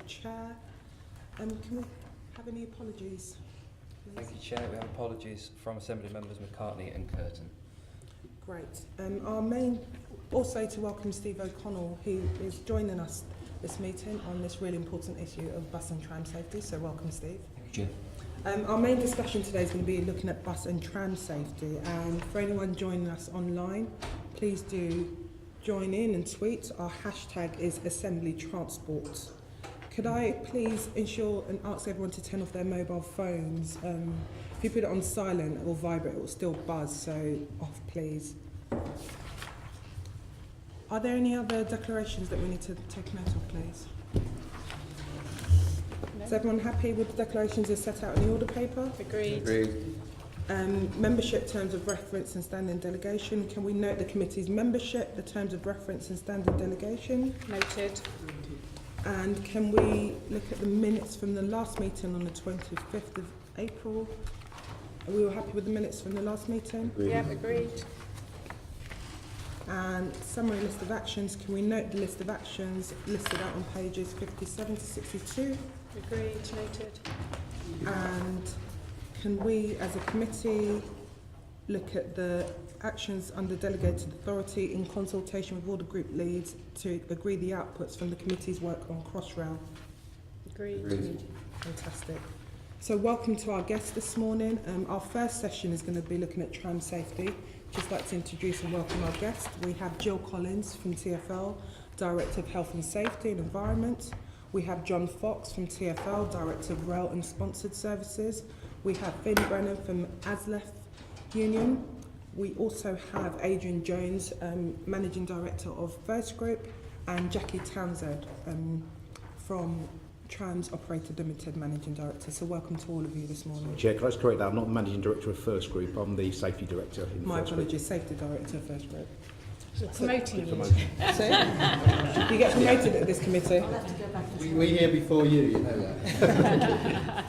Chair. Can we have any apologies, please? Thank you, Chair. We have apologies from Assembly Members McCartney and Curtin. Great. Our main, also to welcome Steve O'Connell, who is joining us this meeting on this really important issue of bus and tram safety. So welcome, Steve. Thank you, Chair. Our main discussion today is going to be looking at bus and tram safety, and for anyone joining us online, please do join in and tweet. Our hashtag is Assembly Transport. Could I please ensure and ask everyone to turn off their mobile phones? If you put it on silent or vibrate, it will still buzz, so off please. Are there any other declarations that we need to take note of, please? No. Is everyone happy with the declarations as set out in the order paper? Agreed. Agreed. Membership, terms of reference and standing delegation. Can we note the committee's membership, the terms of reference and standing delegation? Noted. And can we look at the minutes from the last meeting on the 25th of April? Are we all happy with the minutes from the last meeting? Agreed. Yeah, agreed. And summary list of actions. Can we note the list of actions listed out on pages 57 to 62? Agreed. Noted. And can we, as a committee, look at the actions under delegated authority in consultation with all the group leads to agree the outputs from the committee's work on Crossrail? Agreed. Agreed. Fantastic. So welcome to our guests this morning. Our first session is going to be looking at tram safety. Just like to introduce and welcome our guests. We have Jill Collins from TfL, Director of Health and Safety and Environment. We have John Fox from TfL, Director of Rail and Sponsored Services. We have Finn Brennan from ASLEF Union. We also have Adrian Jones, Managing Director of First Group, and Jackie Townsend from Tram's Operator Limited, Managing Director. So welcome to all of you this morning. Chair, can I just correct that? I'm not the Managing Director of First Group, I'm the Safety Director in My First apologies, Safety Director of First Group. Promoting you. So, you get promoted at this committee. We here before you know that.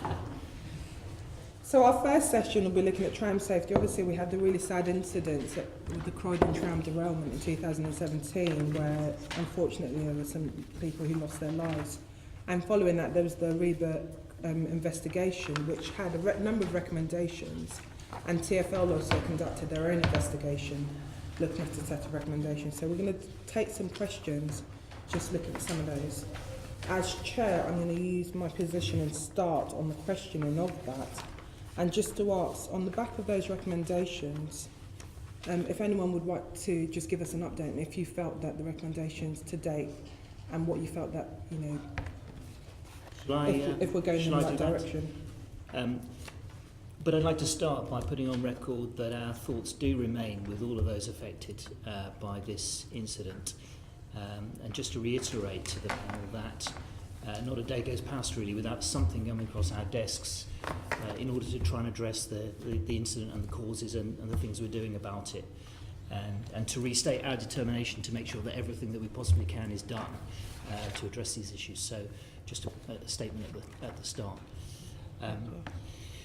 So our first session will be looking at tram safety. Obviously we had the really sad incidents with the Croydon tram derailment in 2017 where unfortunately there were some people who lost their lives. And following that there was the REBA investigation which had a number of recommendations, and TfL also conducted their own investigation looking at a set of recommendations. So we're going to take some questions, just looking at some of those. As chair, I'm going to use my position and start on the questioning of that. And just to ask, on the back of those recommendations, if anyone would like to just give us an update and if you felt that the recommendations to date and what you felt that, you know, if we're going in the right direction. But I'd like to start by putting on record that our thoughts do remain with all of those affected by this incident. And just to reiterate to the panel that not a day goes past really without something coming across our desks in order to try and address the incident and the causes and the things we're doing about it. And to restate our determination to make sure that everything that we possibly can is done to address these issues. So just a statement at the start.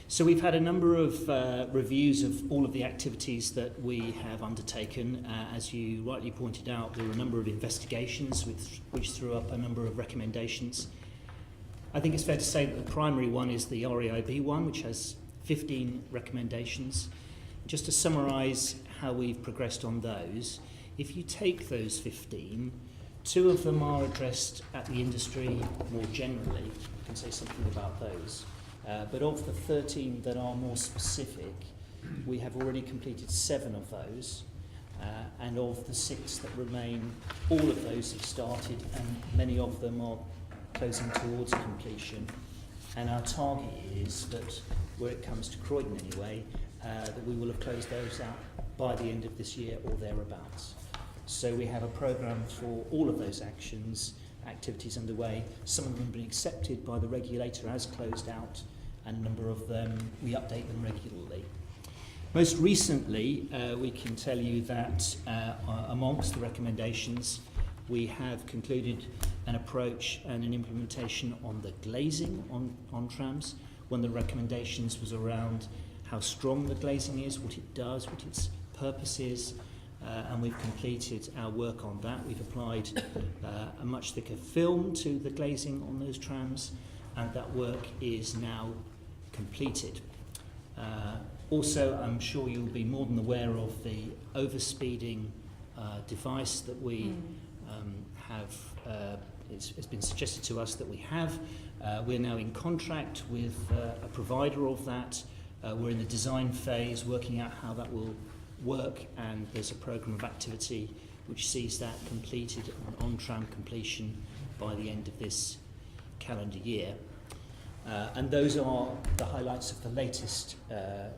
So we've had a number of reviews of all of the activities that we have undertaken. As you rightly pointed out, there were a number of investigations which threw up a number of recommendations. I think it's fair to say that the primary one is the REIB one, which has 15 recommendations. Just to summarise how we've progressed on those, if you take those 15, 2 of them are addressed at the industry more generally. I can say something about those. But of the 13 that are more specific, we have already completed 7 of those. And of the 6 that remain, all of those have started and many of them are closing towards completion. And our target is that, where it comes to Croydon anyway, that we will have closed those out by the end of this year or thereabouts. So we have a programme for all of those activities underway. Some of them have been accepted by the regulator as closed out, and a number of them, we update them regularly. Most recently, we can tell you that amongst the recommendations, we have concluded an approach and an implementation on the glazing on trams. One of the recommendations was around how strong the glazing is, what it does, what its purpose is, and we've completed our work on that. We've applied a much thicker film to the glazing on those trams, and that work is now completed. Also, I'm sure you'll be more than aware of the overspeeding device that we have. It's been suggested to us that we have. We're now in contract with a provider of that. We're in the design phase, working out how that will work, and there's a programme of activity which sees that completed on tram completion by the end of this calendar year. And those are the highlights of the latest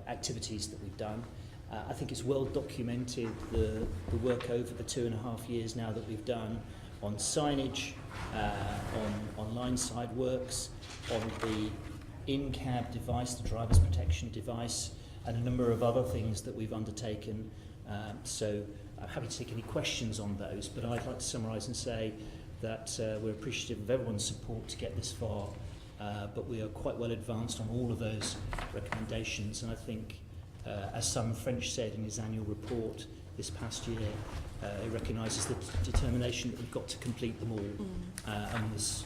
activities that we've done. I think it's well documented, the work over the 2.5 years now that we've done on signage, on line side works, on the in-cab device, the driver's protection device, and a number of other things that we've undertaken. So I'm happy to take any questions on those, but I'd like to summarise and say that we're appreciative of everyone's support to get this far, but we are quite well advanced on all of those recommendations, and I think, as Sam French said in his annual report this past year, it recognises the determination that we've got to complete them all, and has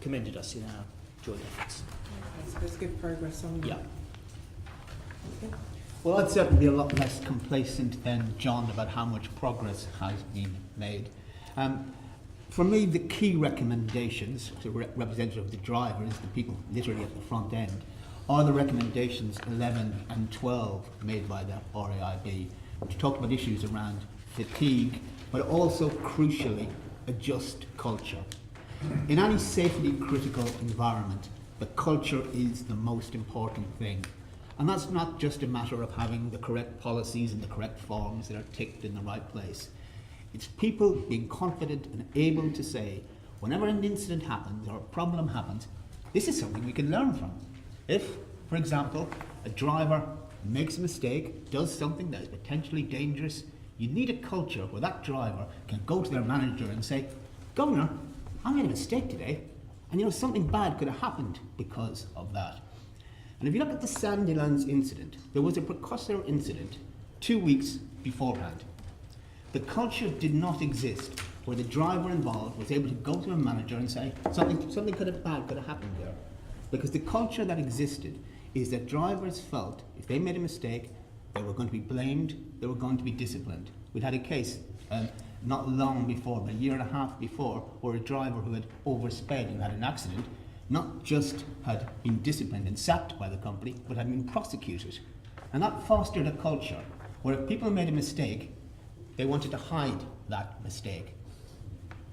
commended us in our joint efforts. Okay, so there's good progress on that. Yeah. Okay. Well, I'd certainly be a lot less complacent than John about how much progress has been made. For me, the key recommendations, to representative of the drivers, the people literally at the front end, are the recommendations 11 and 12 made by the RAIB, which talked about issues around fatigue, but also, crucially, a just culture. In any safety critical environment, the culture is the most important thing. And that's not just a matter of having the correct policies and the correct forms that are ticked in the right place. It's people being confident and able to say, whenever an incident happens or a problem happens, this is something we can learn from. If, for example, a driver makes a mistake, does something that is potentially dangerous, you need a culture where that driver can go to their manager and say, Governor, I made a mistake today, and something bad could have happened because of that. And if you look at the Sandilands incident, there was a precursor incident 2 weeks beforehand. The culture did not exist where the driver involved was able to go to a manager and say, something bad could have happened there. Because the culture that existed is that drivers felt if they made a mistake, they were going to be blamed, they were going to be disciplined. We'd had a case not long before, but a year and a half before, where a driver who had oversped and had an accident not just had been disciplined and sacked by the company, but had been prosecuted. And that fostered a culture where if people made a mistake, they wanted to hide that mistake.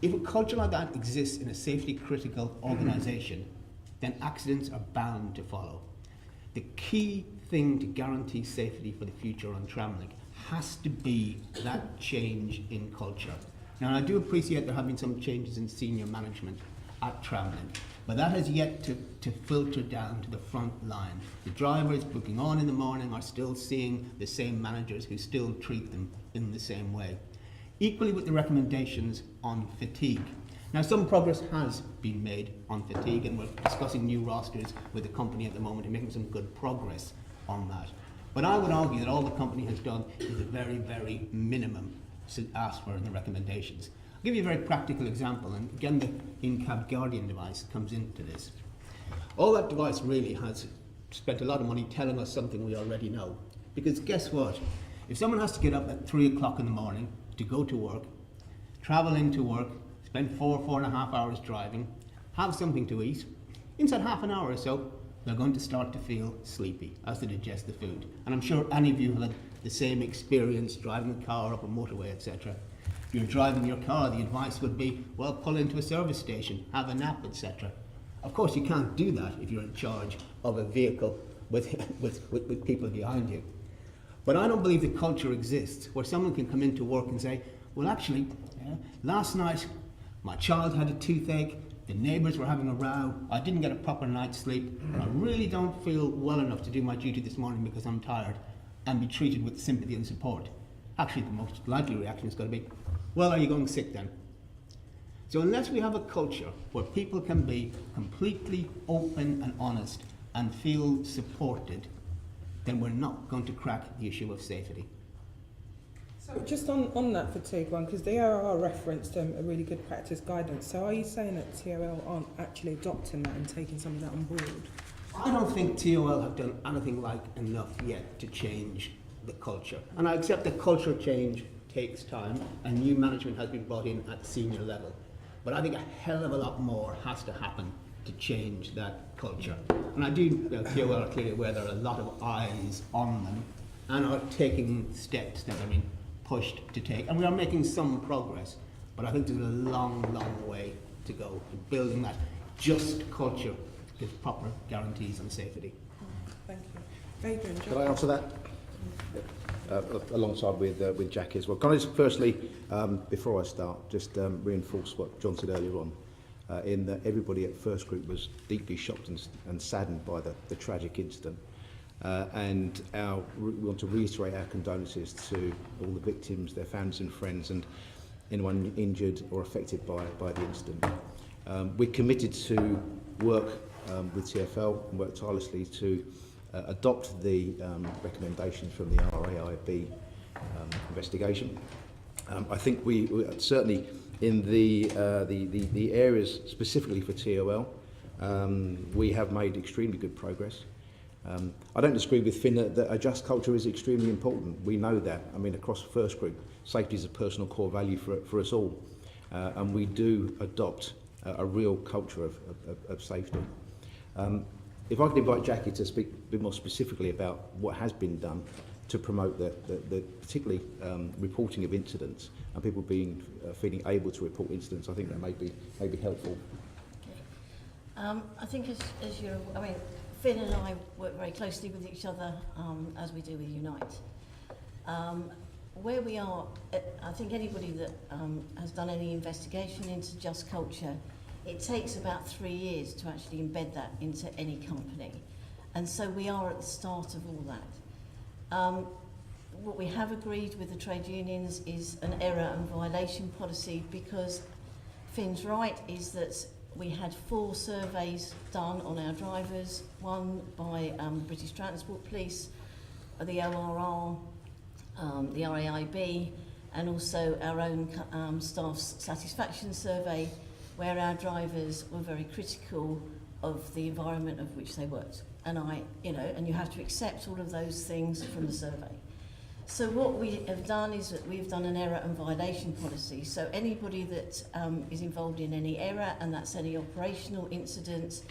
If a culture like that exists in a safety critical organisation, then accidents are bound to follow. The key thing to guarantee safety for the future on Tramlink has to be that change in culture. Now, I do appreciate there have been some changes in senior management at Tramlink, but that has yet to filter down to the front line. The drivers booking on in the morning are still seeing the same managers who still treat them in the same way. Equally with the recommendations on fatigue. Now, some progress has been made on fatigue, and we're discussing new rosters with the company at the moment and making some good progress on that. But I would argue that all the company has done is the very, very minimum asked for in the recommendations. I'll give you a very practical example, and again the in-cab guardian device comes into this. All that device really has spent a lot of money telling us something we already know. Because guess what? If someone has to get up at 3 o'clock in the morning to go to work, travel into work, spend 4.5 hours driving, have something to eat, inside half an hour or so, they're going to start to feel sleepy as they digest the food. And I'm sure any of you have had the same experience driving a car up a motorway, etc. If you're driving your car, the advice would be, well, pull into a service station, have a nap, etc. Of course, you can't do that if you're in charge of a vehicle with people behind you. But I don't believe the culture exists where someone can come into work and say, well, actually, last night my child had a toothache, the neighbours were having a row, I didn't get a proper night's sleep, I really don't feel well enough to do my duty this morning because I'm tired, and be treated with sympathy and support. Actually, the most likely reaction is going to be, well, are you going sick then? So unless we have a culture where people can be completely open and honest and feel supported, then we're not going to crack the issue of safety. So just on that fatigue one, because the ARR referenced a really good practice guidance. So are you saying that TOL aren't actually adopting that and taking some of that on board? I don't think TOL have done anything like enough yet to change the culture. And I accept that culture change takes time and new management has been brought in at senior level. But I think a hell of a lot more has to happen to change that culture. And I do, TOL are clearly aware there are a lot of eyes on them and are taking steps that are being pushed to take. And we are making some progress, but I think there's a long, long way to go in building that just culture with proper guarantees on safety. Thank you. Adrian, Can I answer that? Alongside with Jackie as well. Can I just firstly, before I start, just reinforce what John said earlier on, in that everybody at First Group was deeply shocked and saddened by the tragic incident. And we want to reiterate our condolences to all the victims, their families and friends, and anyone injured or affected by the incident. We're committed to work with TfL and work tirelessly to adopt the recommendations from the RAIB investigation. I think we certainly in the areas specifically for TOL, we have made extremely good progress. I don't disagree with Finn that a just culture is extremely important. We know that. I mean, across First Group, safety is a personal core value for us all, and we do adopt a real culture of safety. If I could invite Jackie to speak a bit more specifically about what has been done to promote the particularly reporting of incidents and people feeling able to report incidents, I think that may be helpful. Okay. I think as you're, I mean, Finn and I work very closely with each other as we do with Unite. Where we are, I think anybody that has done any investigation into just culture, it takes about 3 years to actually embed that into any company. And so we are at the start of all that. What we have agreed with the trade unions is an error and violation policy, because Finn's right is that we had 4 surveys done on our drivers, one by British Transport Police, the ORR, the RAIB, and also our own staff satisfaction survey, where our drivers were very critical of the environment of which they worked. And and you have to accept all of those things from the survey. So what we have done is that we've done an error and violation policy. So anybody that is involved in any error, and that's any operational incident,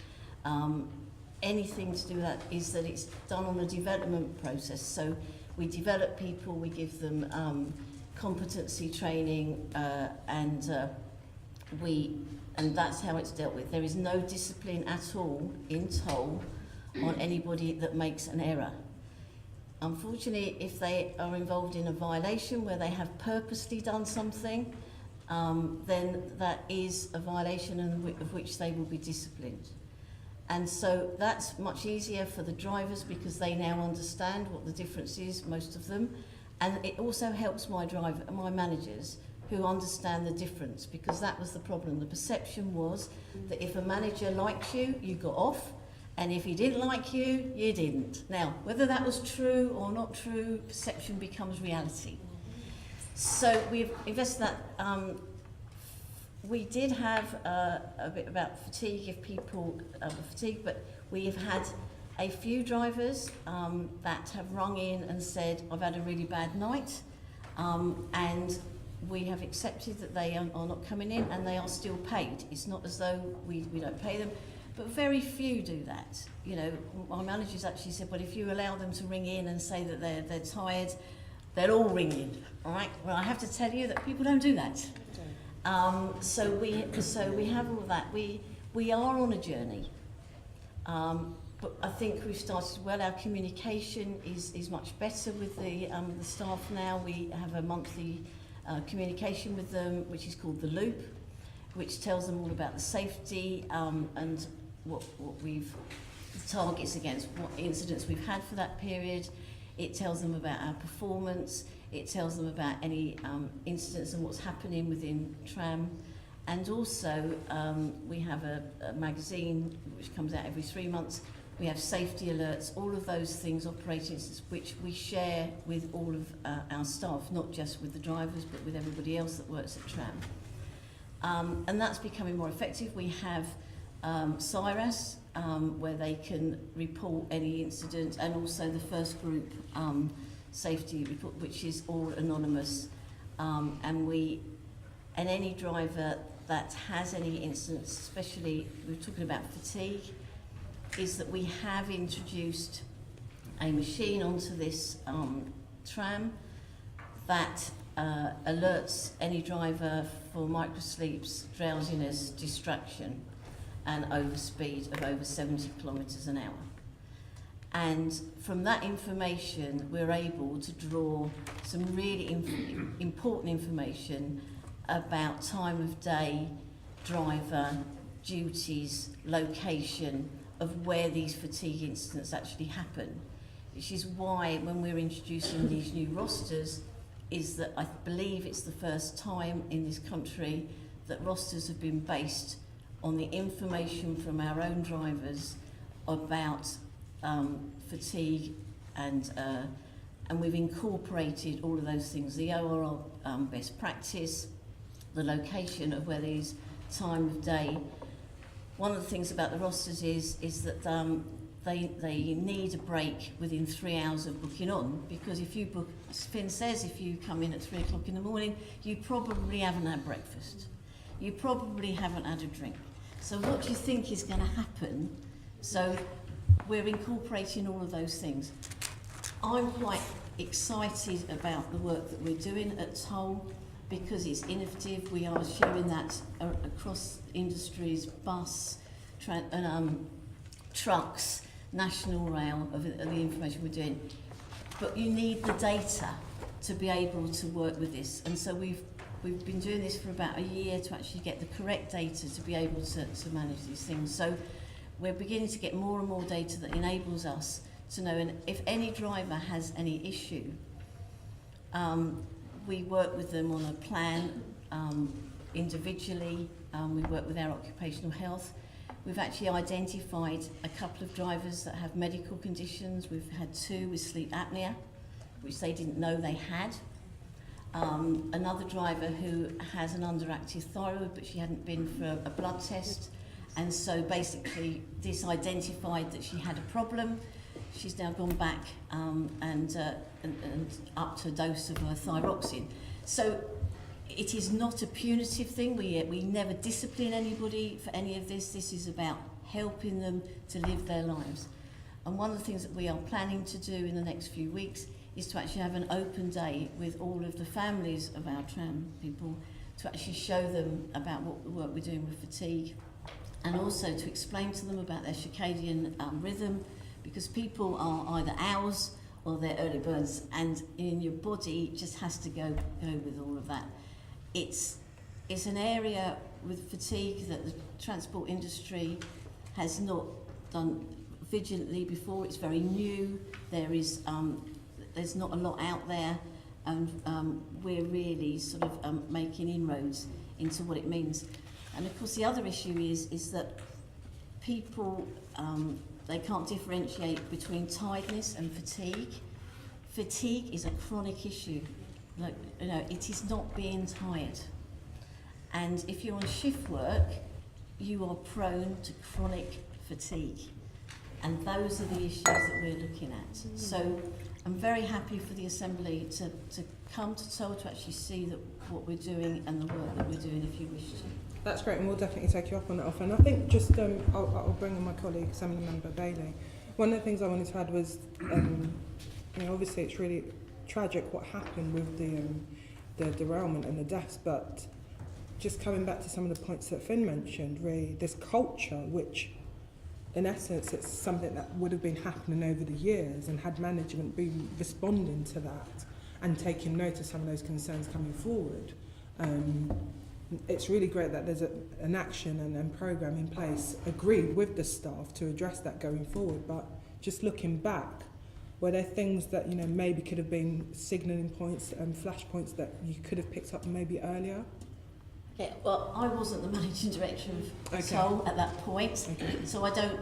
anything to do with that, is that it's done on a development process. So we develop people, we give them competency training, and that's how it's dealt with. There is no discipline at all in toll on anybody that makes an error. Unfortunately, if they are involved in a violation where they have purposely done something, then that is a violation of which they will be disciplined. And so that's much easier for the drivers, because they now understand what the difference is, most of them. And it also helps my managers who understand the difference, because that was the problem. The perception was that if a manager liked you, you got off, and if he didn't like you, you didn't. Now, whether that was true or not true, perception becomes reality. So we've invested that. We did have a bit about fatigue, if people were fatigued, but we have had a few drivers that have rung in and said, I've had a really bad night, and we have accepted that they are not coming in, and they are still paid. It's not as though we don't pay them, but very few do that. You know, my managers actually said, well, if you allow them to ring in and say that they're tired, they'll all ring in, all right? Well, I have to tell you that people don't do that. So we have all of that. We are on a journey, but I think we've started well. Our communication is much better with the staff now. We have a monthly communication with them, which is called The Loop, which tells them all about the safety and what the targets against what incidents we've had for that period. It tells them about our performance. It tells them about any incidents and what's happening within Tram. And also we have a magazine which comes out every 3 months, we have safety alerts, all of those things, operating systems, which we share with all of our staff, not just with the drivers, but with everybody else that works at Tram. And that's becoming more effective. We have CIRAS, where they can report any incident, and also the first group safety report, which is all anonymous. And any driver that has any incidents, especially we're talking about fatigue, is that we have introduced a machine onto this tram that alerts any driver for microsleeps, drowsiness, distraction, and overspeed of over 70 kilometres an hour. And from that information, we're able to draw some really important information about time of day, driver, duties, location, of where these fatigue incidents actually happen, which is why when we're introducing these new rosters, is that I believe it's the first time in this country that rosters have been based on the information from our own drivers about fatigue, and we've incorporated all of those things, the ORL best practice, the location of where these time of day. One of the things about the rosters is that they need a break within 3 hours of booking on, because if you book, as Finn says, if you come in at 3 o'clock in the morning, you probably haven't had breakfast. You probably haven't had a drink. So what do you think is going to happen? So we're incorporating all of those things. I'm quite excited about the work that we're doing at Toll, because it's innovative. We are sharing that across industries, bus, trucks, national rail, of the information we're doing. But you need the data to be able to work with this. And so we've been doing this for about a year to actually get the correct data to be able to manage these things. So we're beginning to get more and more data that enables us to know, and if any driver has any issue, we work with them on a plan individually. We work with our occupational health. We've actually identified a couple of drivers that have medical conditions. We've had 2 with sleep apnea, which they didn't know they had. Another driver who has an underactive thyroid, but she hadn't been for a blood test. And so basically this identified that she had a problem. She's now gone back and up to a dose of thyroxine. So it is not a punitive thing. We never discipline anybody for any of this. This is about helping them to live their lives. And one of the things that we are planning to do in the next few weeks is to actually have an open day with all of the families of our Tram people, to actually show them about what the work we're doing with fatigue, and also to explain to them about their circadian rhythm, because people are either owls or they're early birds, and in your body just has to go with all of that. It's an area with fatigue that the transport industry has not done vigilantly before. It's very new. There's not a lot out there, and we're really sort of making inroads into what it means. And of course the other issue is that people, they can't differentiate between tiredness and fatigue. Fatigue is a chronic issue. Like, you know, it is not being tired. And if you're on shift work, you are prone to chronic fatigue. And those are the issues that we're looking at. So I'm very happy for the Assembly to come to Toll to actually see that what we're doing and the work that we're doing, if you wish to. That's great, and we'll definitely take you up on that offer. And I think just, I'll bring in my colleague, Assembly Member Bailey. One of the things I wanted to add was, you know, obviously it's really tragic what happened with the derailment and the deaths, but just coming back to some of the points that Finn mentioned, really, this culture, which in essence it's something that would have been happening over the years, and had management been responding to that and taking note of some of those concerns coming forward, it's really great that there's an action and programme in place agreed with the staff to address that going forward. But just looking back, were there things that, you know, maybe could have been signalling points and flash points that you could have picked up maybe earlier? Yeah, well, I wasn't the managing director of Toll at that point, so I don't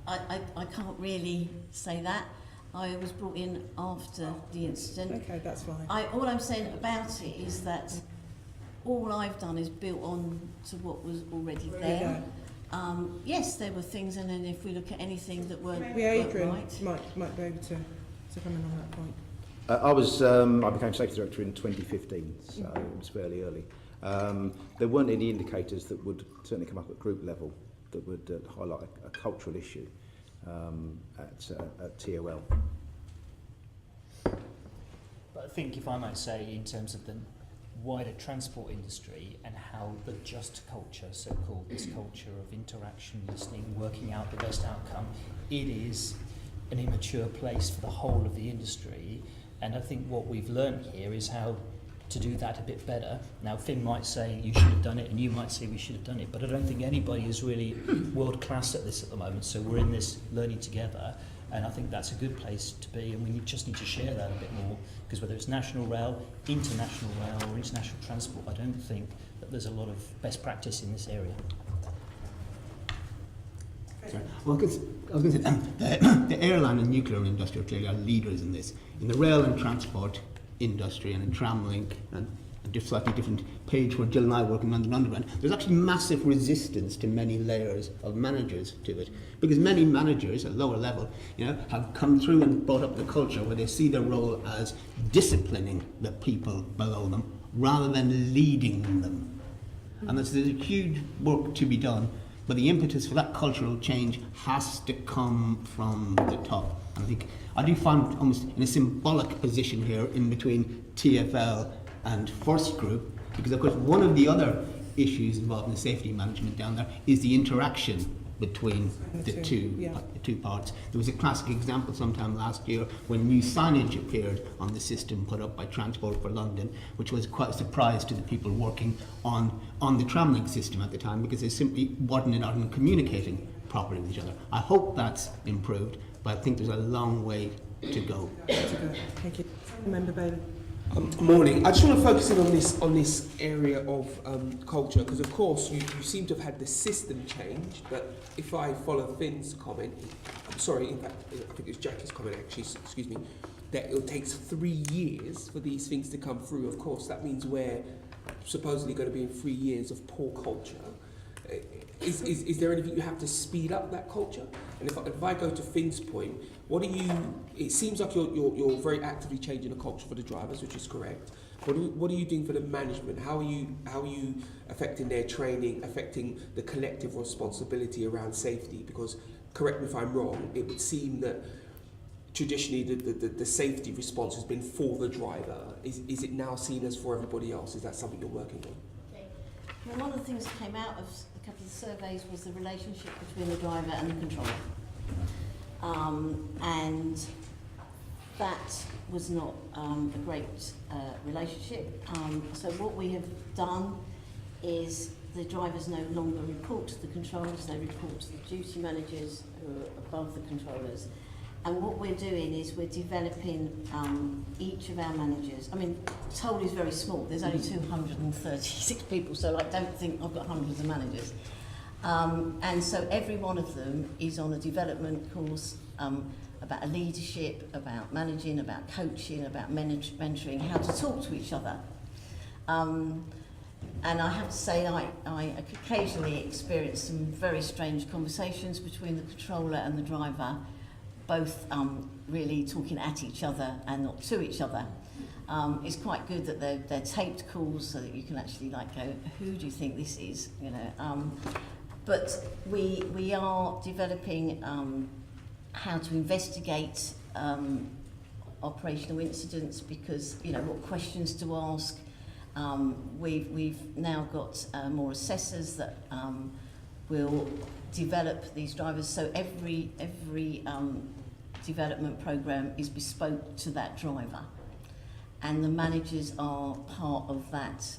I can't really say that. I was brought in after the incident. Okay, that's fine. All I'm saying about it is that all I've done is built on to what was already there. Yes, there were things, and then if we look at anything that weren't, Maybe Adrian right. might be able to come in on that point. I became safety director in 2015, so it was fairly early. There weren't any indicators that would certainly come up at group level that would highlight a cultural issue at TOL. But I think, if I might say, in terms of the wider transport industry and how the just culture, so-called, this culture of interaction, listening, working out the best outcome, it is an immature place for the whole of the industry. And I think what we've learned here is how to do that a bit better. Now, Finn might say you should have done it, and you might say we should have done it, but I don't think anybody is really world class at this at the moment. So we're in this learning together, and I think that's a good place to be, and we just need to share that a bit more, because whether it's national rail, international rail, or international transport, I don't think that there's a lot of best practice in this area. Sorry. Well, I was going to say, the airline and nuclear industry clearly are leaders in this. In the rail and transport industry and in Tramlink and a slightly different page where Jill and I are working on the Underground, there's actually massive resistance to many layers of managers to it, because many managers at lower level, have come through and brought up the culture where they see their role as disciplining the people below them rather than leading them. And there's a huge work to be done, but the impetus for that cultural change has to come from the top. And I think I do find almost in a symbolic position here in between TfL and First Group, because of course one of the other issues involved in the safety management down there is the interaction between the two parts. There was a classic example sometime last year when new signage appeared on the system put up by Transport for London, which was quite a surprise to the people working on the Tramlink system at the time, because they simply wasn't out and communicating properly with each other. I hope that's improved, but I think there's a long way to go. Thank you. Member Bailey. Morning. I just want to focus in on this area of culture, because of course you seem to have had the system change, but if I follow Finn's comment, I'm sorry, in fact I think it's Jackie's comment actually, excuse me, that it takes 3 years for these things to come through. Of course that means we're supposedly going to be in 3 years of poor culture. Is there anything you have to speed up that culture? And if I go to Finn's point, it seems like you're very actively changing the culture for the drivers, which is correct. What are you doing for the management? How are you affecting their training, affecting the collective responsibility around safety? Because, correct me if I'm wrong, it would seem that traditionally the safety response has been for the driver. Is it now seen as for everybody else? Is that something you're working on? Okay. Well, one of the things that came out of a couple of surveys was the relationship between the driver and the controller. And that was not a great relationship. So what we have done is the drivers no longer report to the controllers, they report to the duty managers who are above the controllers. And what we're doing is we're developing each of our managers. I mean, Toll is very small. There's only 236 people, so I don't think I've got hundreds of managers. And so every one of them is on a development course about a leadership, about managing, about coaching, about mentoring, how to talk to each other. And I have to say, I occasionally experience some very strange conversations between the controller and the driver, both really talking at each other and not to each other. It's quite good that they're taped calls so that you can actually go, who do you think this is? But we are developing how to investigate operational incidents, because what questions to ask. We've now got more assessors that will develop these drivers. So every development program is bespoke to that driver, and the managers are part of that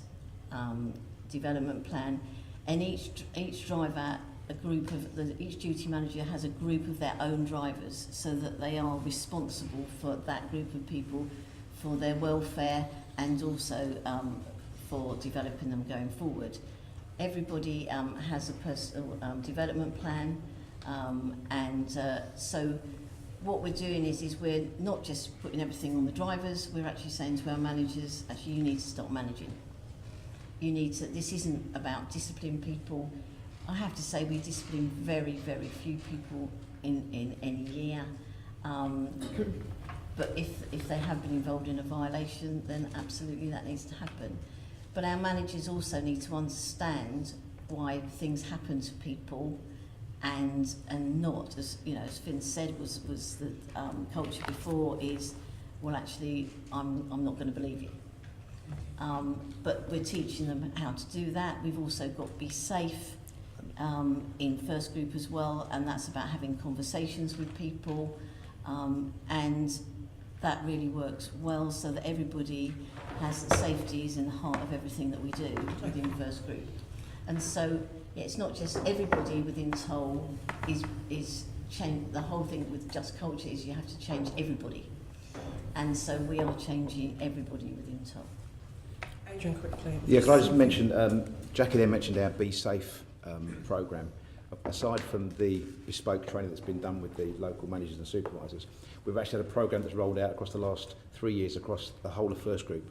development plan. And each driver, each duty manager has a group of their own drivers, so that they are responsible for that group of people, for their welfare, and also for developing them going forward. Everybody has a personal development plan. So what we're doing is we're not just putting everything on the drivers, we're actually saying to our managers, actually you need to stop managing. You need to, this isn't about disciplining people. I have to say we discipline very, very few people in any year. But if they have been involved in a violation, then absolutely that needs to happen. But our managers also need to understand why things happen to people, and not, as you know, as Finn said, was the culture before is, well, actually, I'm not going to believe you. But we're teaching them how to do that. We've also got Be Safe in first group as well, and that's about having conversations with people, and that really works well, so that everybody has safety is in the heart of everything that we do within first group. And so yeah, it's not just everybody within Toll is change. The whole thing with Just Culture is you have to change everybody, and so we are changing everybody within Toll. Adrian, quickly. Yeah, can I just mention, Jackie there mentioned our Be Safe programme. Aside from the bespoke training that's been done with the local managers and supervisors, we've actually had a programme that's rolled out across the last 3 years across the whole of first group,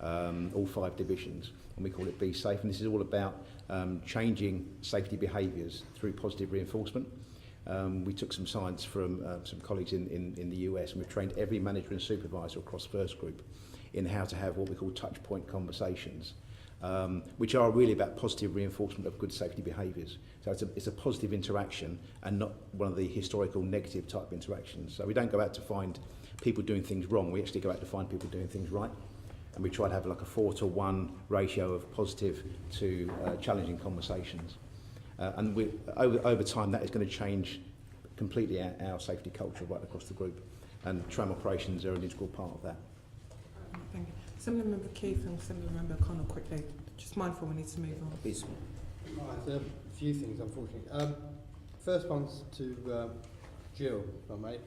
all 5 divisions, and we call it Be Safe, and this is all about changing safety behaviours through positive reinforcement. We took some science from some colleagues in the US, and we've trained every manager and supervisor across first group in how to have what we call touch point conversations, which are really about positive reinforcement of good safety behaviours. So it's a positive interaction and not one of the historical negative type interactions. So we don't go out to find people doing things wrong, we actually go out to find people doing things right. And we try to have like a 4-to-1 ratio of positive to challenging conversations. And we, over time that is going to change completely our safety culture right across the group. And Tram operations are an integral part of that. Thank you. Assembly Member Keith and Assembly Member Connell, quickly. Just mindful we need to move on. Please. Right, a few things, unfortunately. First one's to Jill, if I may.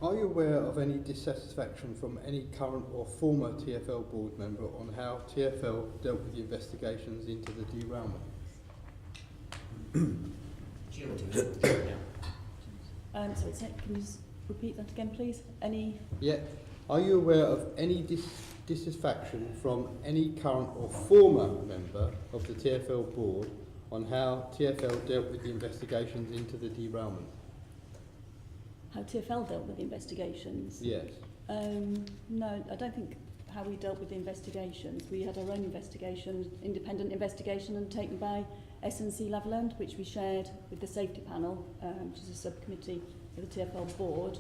Are you aware of any dissatisfaction from any current or former TfL board member on how TfL dealt with the investigations into the derailment? Sorry, can you just repeat that again, please? Any? Yeah. Are you aware of any dissatisfaction from any current or former member of the TfL board on how TfL dealt with the investigations into the derailment? How TfL dealt with the investigations? Yes. No, I don't think how we dealt with the investigations. We had our own investigation, independent investigation undertaken by S&C Leveland, which we shared with the safety panel, which is a subcommittee of the TfL board.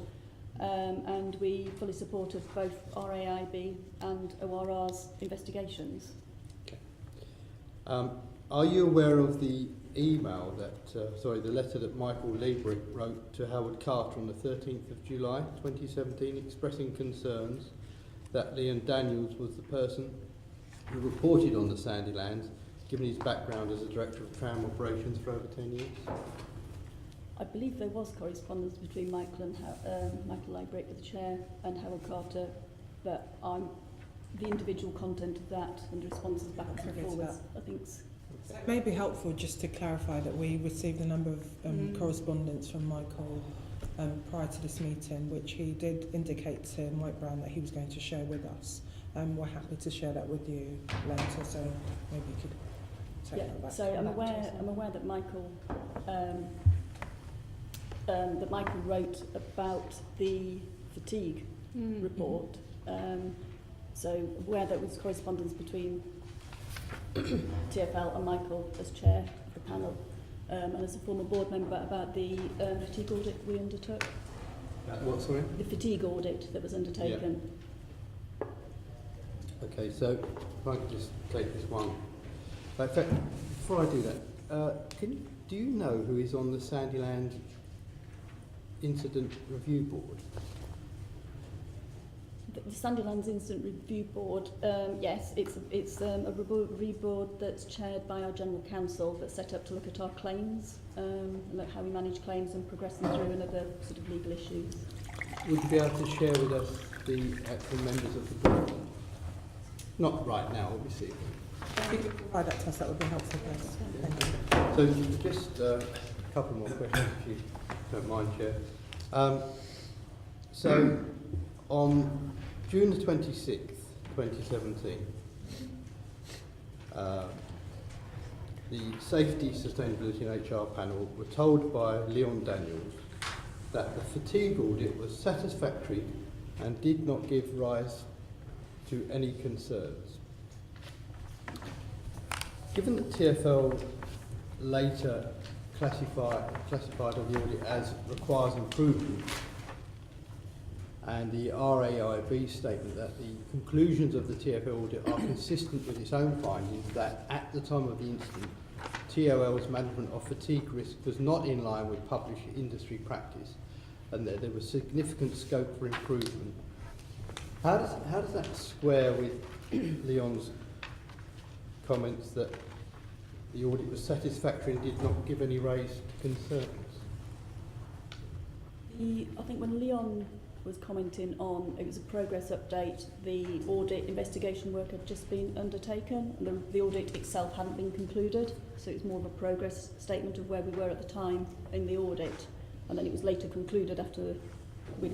And we fully supported both RAIB and ORR's investigations. Okay. Are you aware of the email that, the letter that Michael Liebrick wrote to Howard Carter on the 13th of July 2017 expressing concerns that Leon Daniels was the person who reported on the Sandilands, given his background as a director of Tram operations for over 10 years? I believe there was correspondence between Michael and Michael Liebrick, the chair, and Howard Carter, but the individual content of that and responses back and forwards, I think. It may be helpful just to clarify that we received a number of correspondence from Michael prior to this meeting, which he did indicate to Mike Brown that he was going to share with us. We're happy to share that with you later, so maybe you could take that back. So I'm aware that Michael wrote about the fatigue report. So aware that was correspondence between TfL and Michael as chair of the panel, and as a former board member about the fatigue audit we undertook. What, sorry? The fatigue audit that was undertaken. Yeah. Okay, so if I could just take this one. In fact, before I do that, do you know who is on the Sandilands Incident Review Board? The Sandilands Incident Review Board, yes, it's a review board that's chaired by our General Counsel that's set up to look at our claims, look how we manage claims and progress them through and other sort of legal issues. Would you be able to share with us the actual members of the board? Not right now, obviously. If you could provide that to us, that would be helpful, please. Thank you. So just a couple more questions, if you don't mind, Chair. So, on June the 26th, 2017, the Safety, Sustainability and HR panel were told by Leon Daniels that the fatigue audit was satisfactory and did not give rise to any concerns. Given that TfL later classified the audit as requires improvement, and the RAIB statement that the conclusions of the TfL audit are consistent with its own findings, that at the time of the incident, TOL's management of fatigue risk was not in line with published industry practice, and that there was significant scope for improvement. How does that square with Leon's comments that the audit was satisfactory and did not give any raised concerns? I think when Leon was commenting on, it was a progress update, the audit investigation work had just been undertaken, and the audit itself hadn't been concluded, so it was more of a progress statement of where we were at the time in the audit, and then it was later concluded after we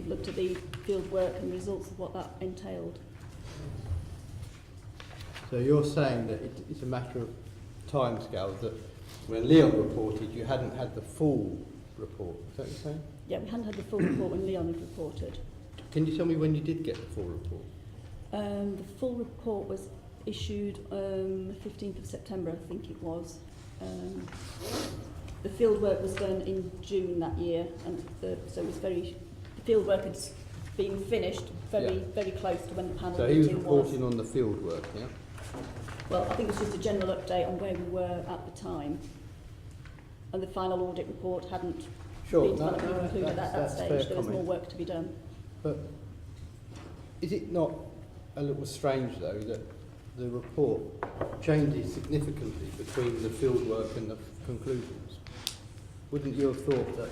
looked at the field work and results of what that entailed. So you're saying that it's a matter of timescales, that when Leon reported you hadn't had the full report, is that what you're saying? Yeah, we hadn't had the full report when Leon had reported. Can you tell me when you did get the full report? The full report was issued 15th of September, I think it was. The field work was done in June that year, and so it was the field work had been finished very close to when the panel so he was meeting reporting on the field work, yeah? Well, I think it was just a general update on where we were at the time, and the final audit report hadn't been developed and concluded at that stage. There was more work to be done. But is it not a little strange, though, that the report changes significantly between the field work and the conclusions? Wouldn't you have thought that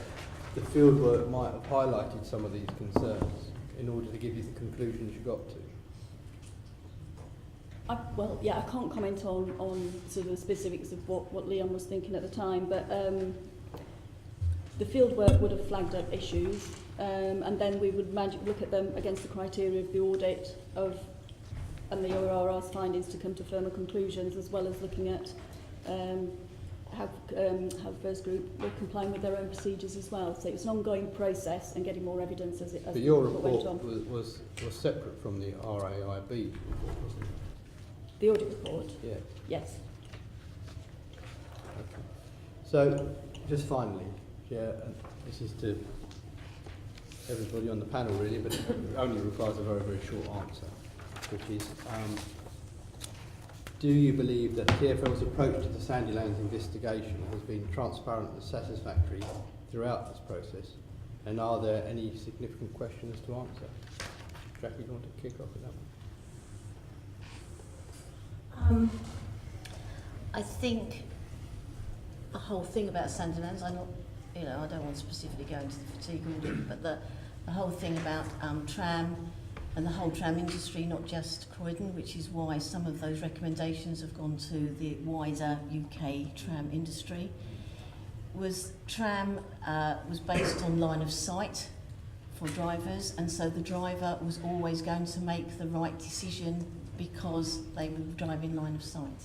the field work might have highlighted some of these concerns in order to give you the conclusions you got to? I can't comment on sort of the specifics of what Leon was thinking at the time, but the field work would have flagged up issues, and then we would look at them against the criteria of the audit and the ORR's findings to come to firmer conclusions, as well as looking at how First Group were complying with their own procedures as well. So it's an ongoing process and getting more evidence as but your went report on. was separate from the RAIB report, wasn't it? The audit report? Yeah. Yes. Okay. So, just finally, yeah, and this is to everybody on the panel really, but it only requires a very, very short answer, which is, do you believe that TfL's approach to the Sandilands investigation has been transparent and satisfactory throughout this process? And are there any significant questions to answer? Jackie, do you want to kick off with that one? I think the whole thing about Sandilands, I don't want to specifically go into the fatigue audit, but the whole thing about Tram and the whole Tram industry, not just Croydon, which is why some of those recommendations have gone to the wider UK Tram industry, was Tram was based on line of sight for drivers, and so the driver was always going to make the right decision because they were driving line of sight.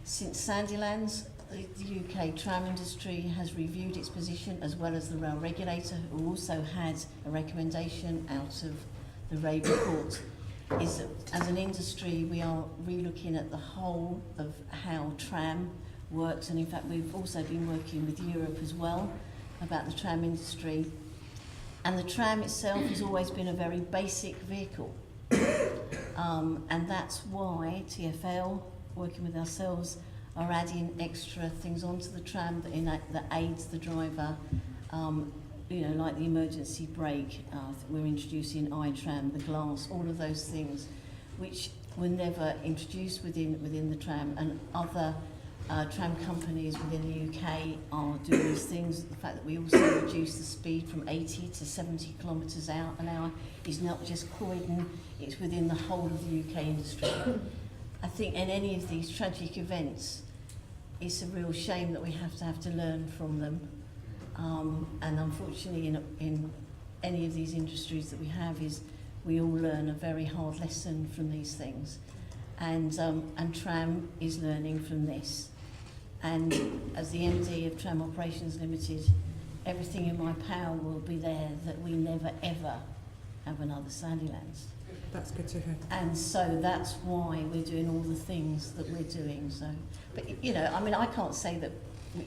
Since Sandilands, the UK tram industry has reviewed its position, as well as the rail regulator, who also had a recommendation out of the RAIB report, is that as an industry we are re-looking at the whole of how tram works, and in fact we've also been working with Europe as well about the tram industry. And the tram itself has always been a very basic vehicle. And that's why TfL, working with ourselves, are adding extra things onto the tram that aids the driver, like the emergency brake. We're introducing iTram, the glass, all of those things, which were never introduced within the tram, and other tram companies within the UK are doing these things. The fact that we also reduce the speed from 80 to 70 kilometres an hour is not just Croydon, it's within the whole of the UK industry. I think in any of these tragic events, it's a real shame that we have to learn from them. And unfortunately, in any of these industries that we have, is we all learn a very hard lesson from these things. And Tram is learning from this. And as the MD of Tram Operations Limited, everything in my power will be there that we never ever have another Sandilands. That's good to hear. And so that's why we're doing all the things that we're doing. So, but you know, I mean, I can't say that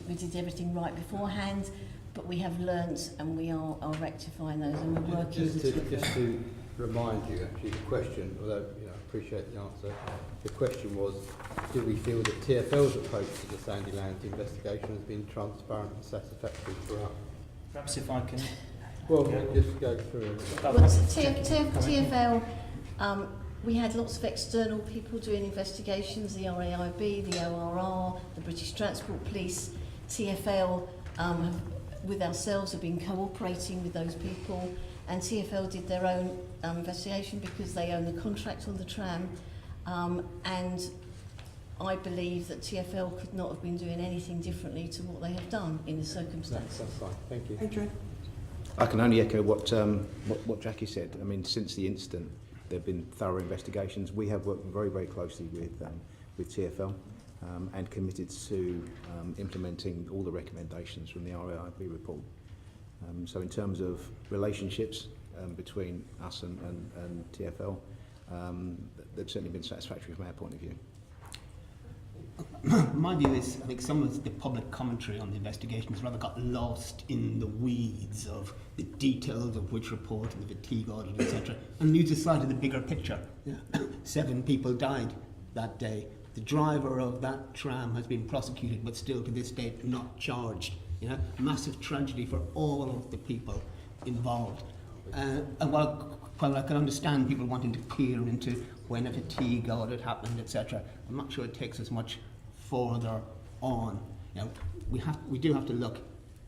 we did everything right beforehand, but we have learnt and we are rectifying those, and we're working. Just to remind you, actually, the question, although you know, I appreciate the answer, the question was, do we feel that TfL's approach to the Sandilands investigation has been transparent and satisfactory throughout? Perhaps if I can... Well, we'll just go through it. Well, TfL, we had lots of external people doing investigations, the RAIB, the ORR, the British Transport Police. TfL, with ourselves, have been cooperating with those people, and TfL did their own investigation because they own the contract on the tram, and I believe that TfL could not have been doing anything differently to what they have done in the circumstances. That's fine, thank you. Adrian? I can only echo what Jackie said. I mean, since the incident, there have been thorough investigations. We have worked very, very closely with TfL and committed to implementing all the recommendations from the RAIB report. So in terms of relationships between us and TfL, they've certainly been satisfactory from our point of view. My view is, I think some of the public commentary on the investigations rather got lost in the weeds of the details of which report and the fatigue audit, etc., and lose sight of the bigger picture. 7 people died that day. The driver of that tram has been prosecuted, but still to this date not charged. You know, massive tragedy for all of the people involved. And while I can understand people wanting to peer into when a fatigue audit happened, etc., I'm not sure it takes us much further on. You know, we do have to look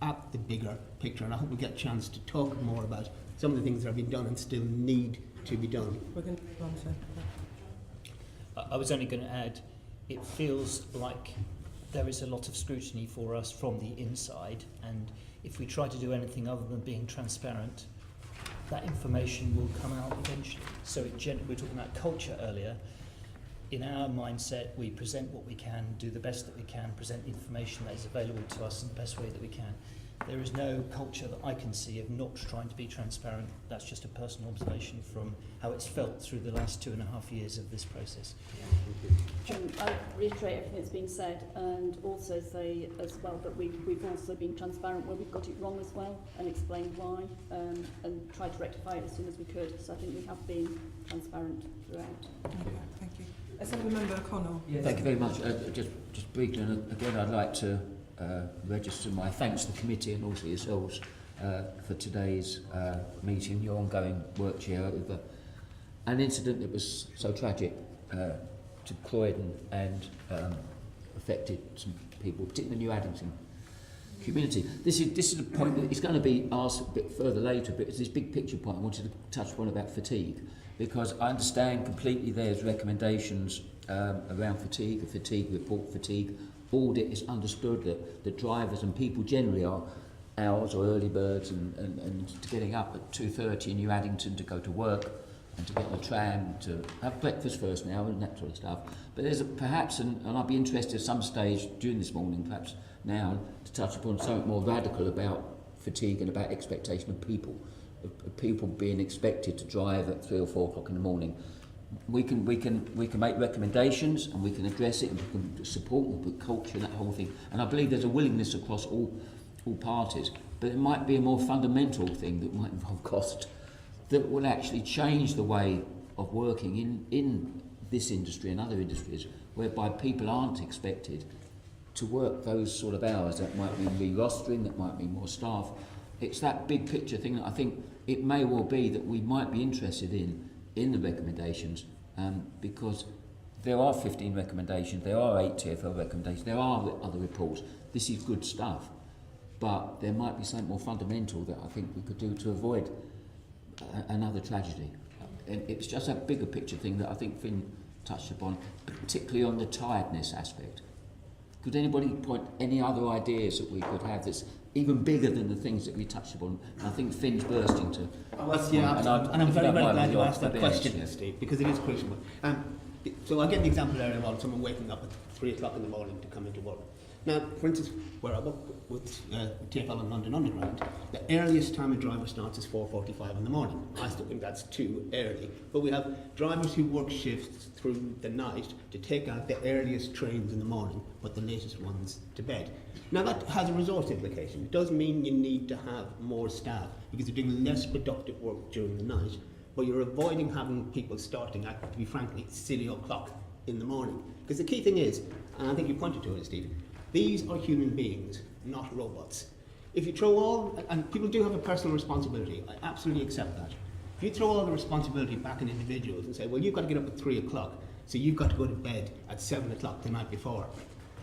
at the bigger picture, and I hope we get a chance to talk more about some of the things that have been done and still need to be done. We're going to go on to... I was only going to add, it feels like there is a lot of scrutiny for us from the inside, and if we try to do anything other than being transparent, that information will come out eventually. So we're talking about culture earlier. In our mindset, we present what we can, do the best that we can, present the information that is available to us in the best way that we can. There is no culture that I can see of not trying to be transparent. That's just a personal observation from how it's felt through the last 2.5 years of this process. I reiterate everything that's been said, and also say as well that we've also been transparent where we've got it wrong as well, and explained why, and tried to rectify it as soon as we could. So I think we have been transparent throughout. Thank you. Assemblymember Connell. Yes. Thank you very much. Just briefly, and again, I'd like to register my thanks to the committee and also yourselves for today's meeting, your ongoing work here over an incident that was so tragic to Croydon and affected some people, particularly the New Addington community. This is a point that is going to be asked a bit further later, but it's this big picture point I wanted to touch upon about fatigue, because I understand completely there's recommendations around fatigue, a fatigue report, fatigue audit. Is understood that drivers and people generally are hours or early birds and getting up at 2:30 in New Addington to go to work and to get on the tram, to have breakfast first now and that sort of stuff. But there's perhaps, and I'd be interested at some stage during this morning, perhaps now, to touch upon something more radical about fatigue and about expectation of people being expected to drive at 3 or 4 o'clock in the morning. We can make recommendations and we can address it and we can support and put culture and that whole thing. And I believe there's a willingness across all parties. But it might be a more fundamental thing that might involve cost that will actually change the way of working in this industry and other industries, whereby people aren't expected to work those sort of hours. That might mean re-rostering, that might mean more staff. It's that big picture thing that I think it may well be that we might be interested in the recommendations, because there are 15 recommendations, there are 8 TfL recommendations, there are other reports. This is good stuff, but there might be something more fundamental that I think we could do to avoid another tragedy. And it's just a bigger picture thing that I think Finn touched upon, particularly on the tiredness aspect. Could anybody point any other ideas that we could have that's even bigger than the things that we touched upon? And I think Finn's bursting to... And I'm very, very glad you asked that question, Steve, because it is crucial. So I'll get an example earlier of someone waking up at 3 o'clock in the morning to come into work. Now, for instance, where I work with TfL and London Underground, the earliest time a driver starts is 4:45 in the morning. I still think that's too early. But we have drivers who work shifts through the night to take out the earliest trains in the morning, but the latest ones to bed. Now, that has a resource implication. It does mean you need to have more staff because you're doing less productive work during the night, but you're avoiding having people starting at, to be frankly, silly o'clock in the morning. Because the key thing is, and I think you pointed to it, Steve, these are human beings, not robots. If you throw all, and people do have a personal responsibility, I absolutely accept that. If you throw all the responsibility back on individuals and say, well, you've got to get up at 3 o'clock, so you've got to go to bed at 7 o'clock the night before.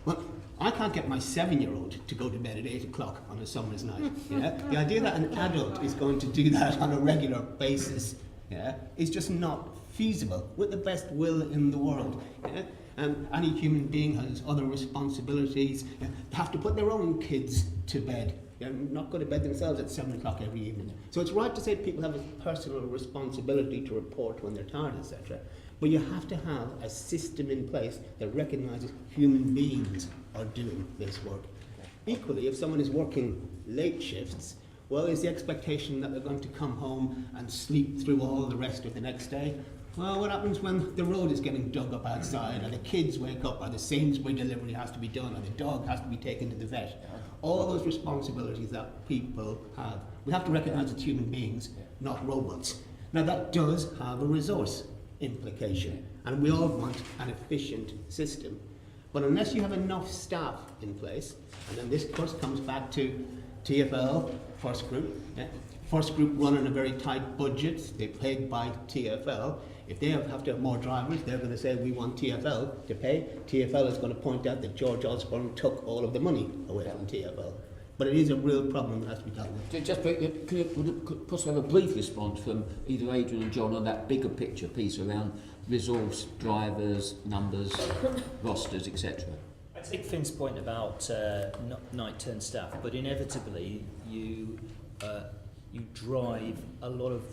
Well, I can't get my 7-year-old to go to bed at 8 o'clock on a summer's night. Yeah? The idea that an adult is going to do that on a regular basis, yeah, is just not feasible with the best will in the world. Yeah? Any human being has other responsibilities. They have to put their own kids to bed. They're not go to bed themselves at 7 o'clock every evening. So it's right to say people have a personal responsibility to report when they're tired, etc. But you have to have a system in place that recognises human beings are doing this work. Equally, if someone is working late shifts, well, is the expectation that they're going to come home and sleep through all the rest of the next day? Well, what happens when the road is getting dug up outside, or the kids wake up, or the Sainsbury delivery has to be done, or the dog has to be taken to the vet? All those responsibilities that people have. We have to recognise it's human beings, not robots. Now, that does have a resource implication, and we all want an efficient system. But unless you have enough staff in place, and then this, of course, comes back to TfL, First Group. Yeah? First Group run on a very tight budget. They're paid by TfL. If they have to have more drivers, they're going to say, we want TfL to pay. TfL is going to point out that George Osborne took all of the money away from TfL. But it is a real problem that has to be dealt with. Just could you possibly have a brief response from either Adrian and John on that bigger picture piece around resource, drivers, numbers, rosters, etc.? I take Finn's point about night turn staff, but inevitably you drive a lot of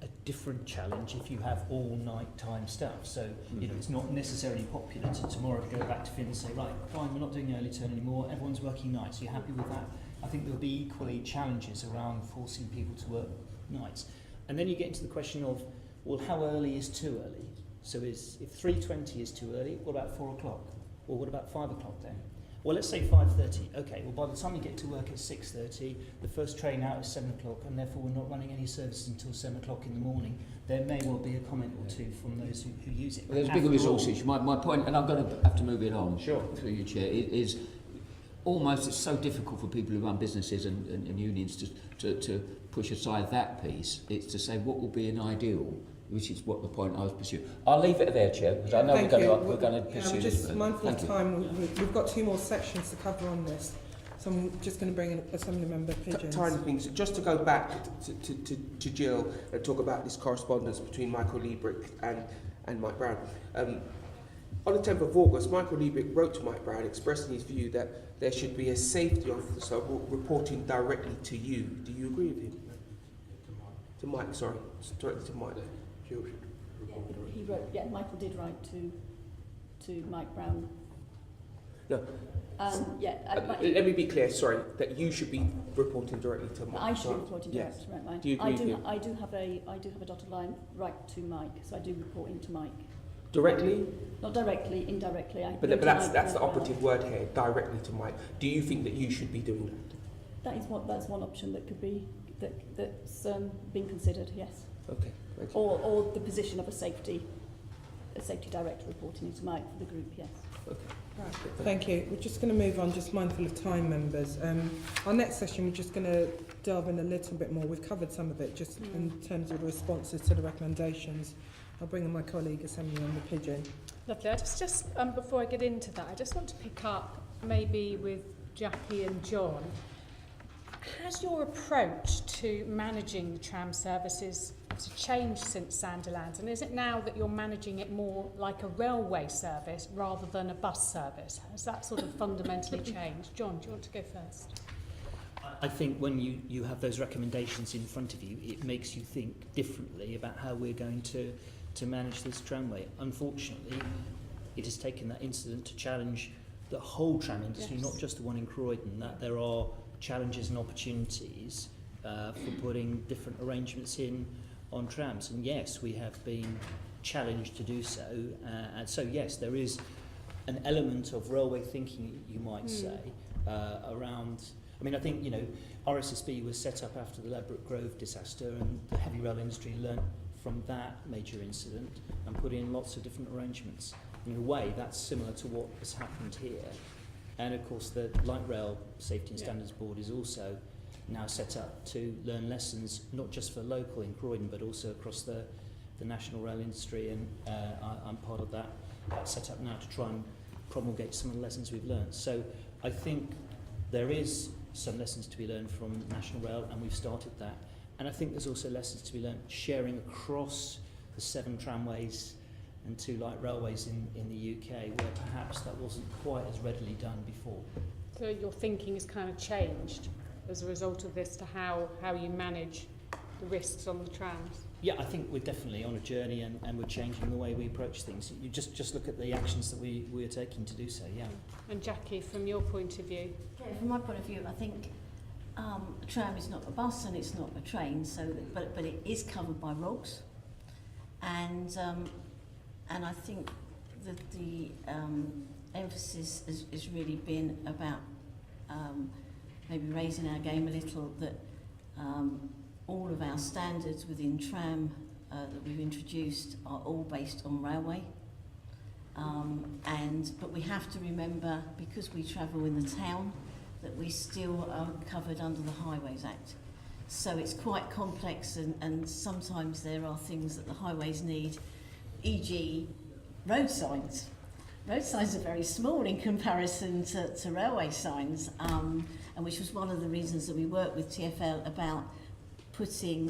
a different challenge if you have all night-time staff. So, you know, it's not necessarily popular to tomorrow go back to Finn and say, right, fine, we're not doing early turn anymore, everyone's working nights, are you happy with that? I think there'll be equally challenges around forcing people to work nights. And then you get into the question of, well, how early is too early? So if 3:20 is too early, what about 4 o'clock? Or what about 5 o'clock then? Well, let's say 5:30. Okay, well, by the time you get to work at 6:30, the first train out is 7 o'clock, and therefore we're not running any services until 7 o'clock in the morning. There may well be a comment or two from those who use it. Well, there's bigger resources. My point, and I'm going to have to move it on, sure, through your chair, is almost it's so difficult for people who run businesses and unions to push aside that piece. It's to say what will be an ideal, which is what the point I was pursuing. I'll leave it there, Chair, because I know we're going to pursue this. Just mindful of time. We've got 2 more sections to cover on this, so I'm just going to bring in Assembly Member Pigeons. Tiny things. Just to go back to Jill and talk about this correspondence between Michael Liebrick and Mike Brown. On the 10th of August, Michael Liebrick wrote to Mike Brown expressing his view that there should be a safety officer reporting directly to you. Do you agree with him? To Mike, sorry. Directly to Mike. He wrote, Michael did write to Mike Brown. No. Let me be clear, sorry, that you should be reporting directly to Mike. I should be reporting directly to Mike. Do you agree with him? I do have a dotted line right to Mike, so I do report into Mike. Directly? Not directly, indirectly. But that's the operative word here, directly to Mike. Do you think that you should be doing that? That's one option that could be that's being considered. Yes. Okay. Thank you. Or the position of a safety director reporting into Mike for the group. Yes. Okay. Right. Thank you. We're just going to move on, just mindful of time, members. Our next session, we're just going to delve in a little bit more. We've covered some of it just in terms of the responses to the recommendations. I'll bring in my colleague, Assembly Member Pigeon. Lovely. I just before I get into that, I just want to pick up maybe with Jackie and John. Has your approach to managing the tram services to change since Sandilands? And is it now that you're managing it more like a railway service rather than a bus service? Has that sort of fundamentally changed? John, do you want to go first? I think when you have those recommendations in front of you, it makes you think differently about how we're going to manage this tramway. Unfortunately, it has taken that incident to challenge the whole tram industry, not just the one in Croydon, that there are challenges and opportunities for putting different arrangements in on trams. And yes, we have been challenged to do so. And so yes, there is an element of railway thinking, you might say, around... I mean, I think, you know, RSSB was set up after the Ladbroke Grove disaster, and the heavy rail industry learnt from that major incident and put in lots of different arrangements. In a way, that's similar to what has happened here. And of course, the Light Rail Safety and Standards Board is also now set up to learn lessons, not just for local in Croydon, but also across the national rail industry. And I'm part of that set up now to try and promulgate some of the lessons we've learned. So I think there is some lessons to be learned from National Rail, and we've started that. And I think there's also lessons to be learned sharing across the 7 tramways and 2 light railways in the UK, where perhaps that wasn't quite as readily done before. So your thinking has kind of changed as a result of this to how you manage the risks on the trams? Yeah, I think we're definitely on a journey, and we're changing the way we approach things. You just look at the actions that we are taking to do so, yeah. And Jackie, from your point of view? Yeah, from my point of view, I think a tram is not a bus and it's not a train, so but it is covered by ROGs, and I think that the emphasis has really been about maybe raising our game a little, that all of our standards within Tram that we've introduced are all based on railway. But we have to remember, because we travel in the town, that we still are covered under the Highways Act. So it's quite complex, and sometimes there are things that the highways need, e.g. road signs. Road signs are very small in comparison to railway signs, and which was one of the reasons that we worked with TfL about putting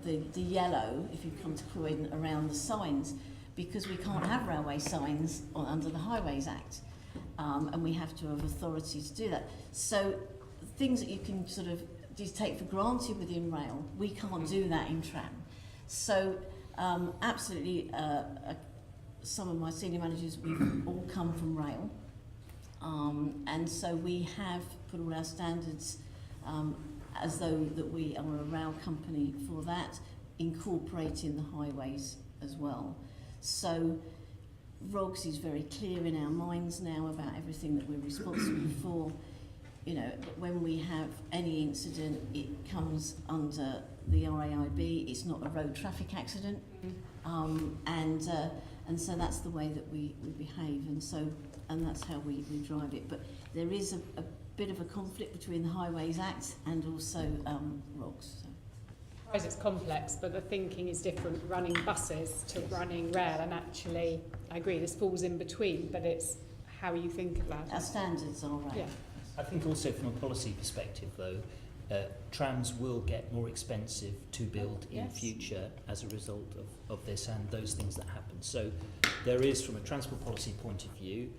the yellow, if you come to Croydon, around the signs, because we can't have railway signs under the Highways Act, and we have to have authority to do that. So things that you can sort of take for granted within rail, we can't do that in tram. So absolutely, some of my senior managers, we've all come from rail, and so we have put all our standards as though that we are a rail company for that, incorporating the highways as well. So ROGS is very clear in our minds now about everything that we're responsible for. You know, when we have any incident, it comes under the RAIB. It's not a road traffic accident, and so that's the way that we behave, and that's how we drive it. But there is a bit of a conflict between the Highways Act and also ROGS. So. I suppose it's complex, but the thinking is different, running buses to running rail, and actually, I agree, this falls in between, but it's how you think about it. Our standards are right. Yeah. I think also from a policy perspective, though, trams will get more expensive to build in future as a result of this and those things that happen. So there is, from a transport policy point of view,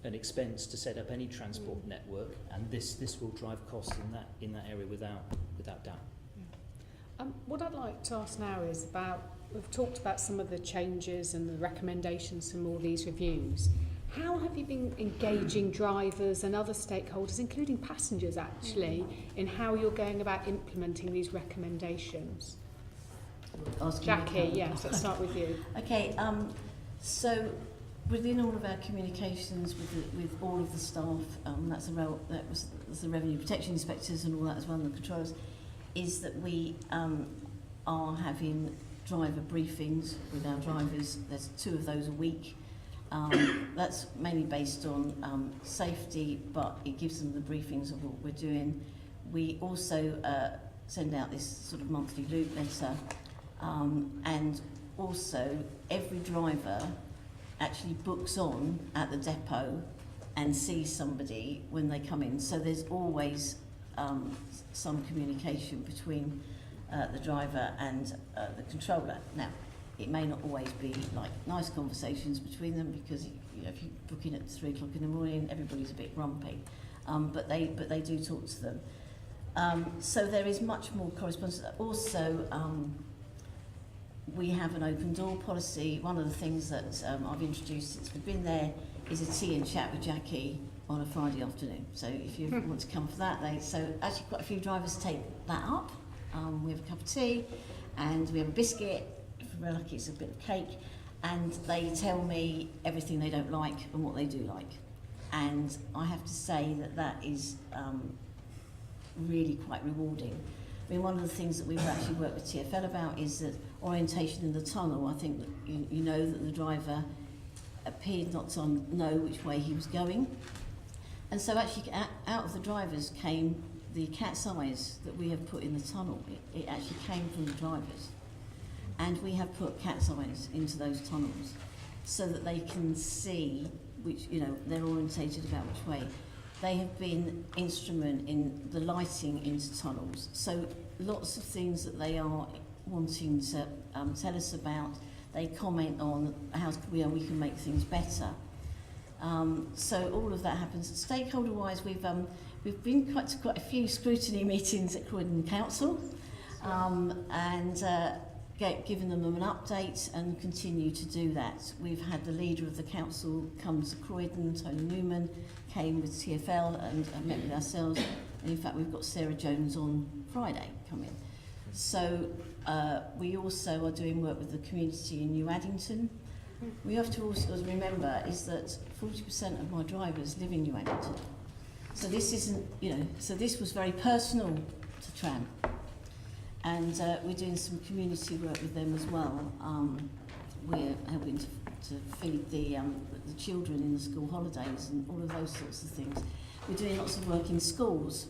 an expense to set up any transport network, and this will drive costs in that area without doubt. What I'd like to ask now is about, we've talked about some of the changes and the recommendations from all these reviews. How have you been engaging drivers and other stakeholders, including passengers actually, in how you're going about implementing these recommendations? Jackie, yes, let's start with you. Okay, so within all of our communications with all of the staff, that's the revenue protection inspectors and all that as well, and the controllers, is that we are having driver briefings with our drivers. There's 2 of those a week. That's mainly based on safety, but it gives them the briefings of what we're doing. We also send out this sort of monthly loop letter, and also every driver actually books on at the depot and sees somebody when they come in. So there's always some communication between the driver and the controller. Now, it may not always be like nice conversations between them, because you know, if you book in at 3 o'clock in the morning, everybody's a bit grumpy, but they do talk to them. So there is much more correspondence. Also, we have an open door policy. One of the things that I've introduced since we've been there is a tea and chat with Jackie on a Friday afternoon. So if you want to come for that, so actually quite a few drivers take that up. We have a cup of tea and we have a biscuit. If we're lucky, it's a bit of cake. And they tell me everything they don't like and what they do like. And I have to say that that is really quite rewarding. I mean, one of the things that we've actually worked with TfL about is that orientation in the tunnel. I think that you know that the driver appeared not to know which way he was going. And so actually out of the drivers came the cat's eyes that we have put in the tunnel. It actually came from the drivers. And we have put cat's eyes into those tunnels so that they can see which, you know, they're orientated about which way. They have been instrument in the lighting into tunnels. So lots of things that they are wanting to tell us about, they comment on how we can make things better. So all of that happens. Stakeholder-wise, we've been quite to quite a few scrutiny meetings at Croydon Council, and given them an update and continue to do that. We've had the leader of the council come to Croydon, Tony Newman, came with TfL and met with ourselves. And in fact, we've got Sarah Jones on Friday coming. So we also are doing work with the community in New Addington. We have to also remember is that 40% of my drivers live in New Addington. So this isn't, you know, so this was very personal to Tram. And we're doing some community work with them as well. We're helping to feed the children in the school holidays and all of those sorts of things. We're doing lots of work in schools.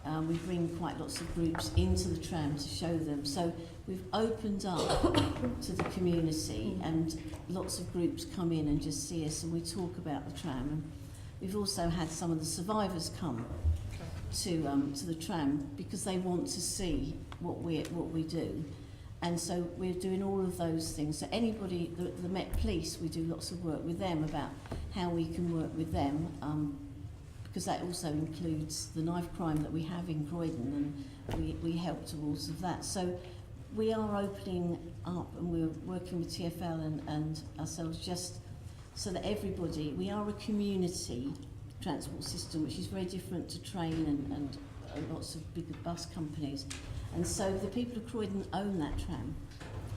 We bring quite lots of groups into the Tram to show them. So we've opened up to the community, and lots of groups come in and just see us, and we talk about the Tram. And we've also had some of the survivors come to the Tram because they want to see what we do. And so we're doing all of those things. So anybody, the Met Police, we do lots of work with them about how we can work with them, because that also includes the knife crime that we have in Croydon, and we help towards of that. So we are opening up, and we're working with TfL and ourselves just so that everybody, we are a community transport system, which is very different to train and lots of bigger bus companies. And so the people of Croydon own that Tram.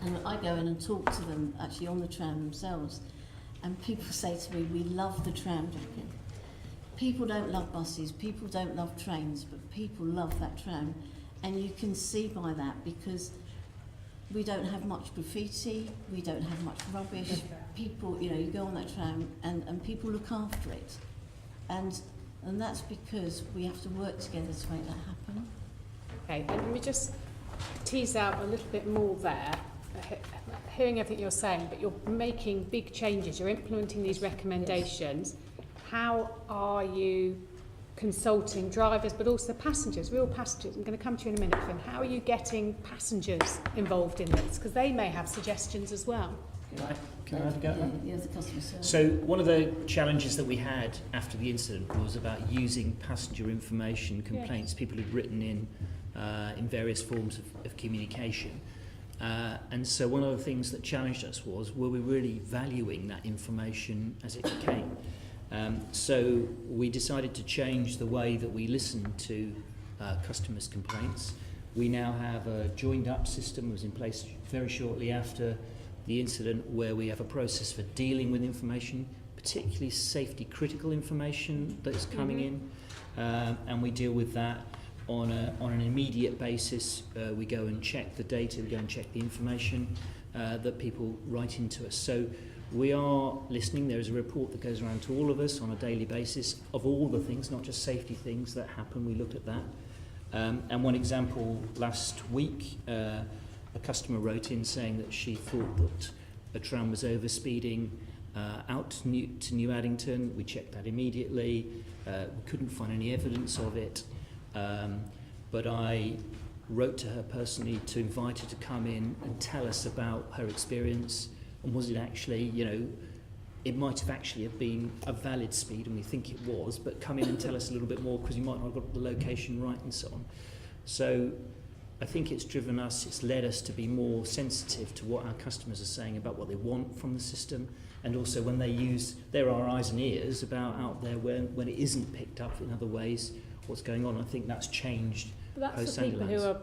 And I go in and talk to them actually on the Tram themselves. And people say to me, we love the Tram, Jackie. People don't love buses, people don't love trains, but people love that Tram. And you can see by that, because we don't have much graffiti, we don't have much rubbish. People, you know, you go on that Tram and people look after it. And that's because we have to work together to make that happen. Okay, and let me just tease out a little bit more there, hearing everything you're saying, but you're making big changes, you're implementing these recommendations. How are you consulting drivers, but also passengers, real passengers? I'm going to come to you in a minute, Finn. How are you getting passengers involved in this? Because they may have suggestions as well. Can I have a go? Yeah, the customer service. So one of the challenges that we had after the incident was about using passenger information complaints people had written in various forms of communication. And so one of the things that challenged us was, were we really valuing that information as it came? So we decided to change the way that we listen to customers' complaints. We now have a joined-up system that was in place very shortly after the incident, where we have a process for dealing with information, particularly safety-critical information that is coming in, and we deal with that on an immediate basis. We go and check the data, we go and check the information that people write into us. So we are listening. There is a report that goes around to all of us on a daily basis of all the things, not just safety things that happen. We looked at that. And one example last week, a customer wrote in saying that she thought that a tram was overspeeding out to New Addington. We checked that immediately. We couldn't find any evidence of it. But I wrote to her personally to invite her to come in and tell us about her experience, and was it actually, you know, it might have actually been a valid speed, and we think it was, but come in and tell us a little bit more because you might not have got the location right and so on. So I think it's driven us, it's led us to be more sensitive to what our customers are saying about what they want from the system, and also when they use, there are eyes and ears about out there when it isn't picked up in other ways, what's going on. I think that's changed. But that's the people who are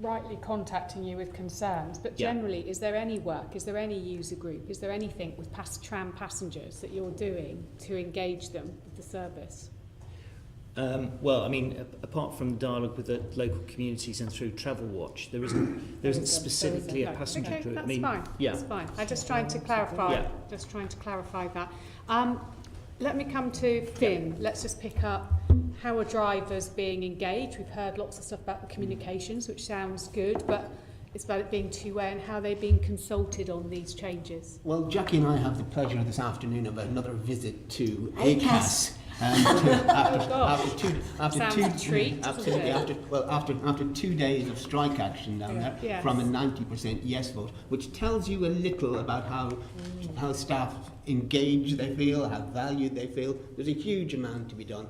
rightly contacting you with concerns, but generally, is there any work, is there any user group, is there anything with tram passengers that you're doing to engage them with the service? Well, I mean, apart from dialogue with the local communities and through Travel Watch, there isn't specifically a passenger okay, group. That's I mean, fine. yeah. That's fine. I'm just trying to clarify. Yeah. Just trying to clarify that. Let me come to Finn. Let's just pick up how are drivers being engaged. We've heard lots of stuff about the communications, which sounds good, but it's about it being two-way and how they're being consulted on these changes. Well, Jackie and I have the pleasure this afternoon of another visit to ACAS. After 2 days of strike action down there, yes. from a 90% yes vote, which tells you a little about how staff engaged they feel, how valued they feel. There's a huge amount to be done.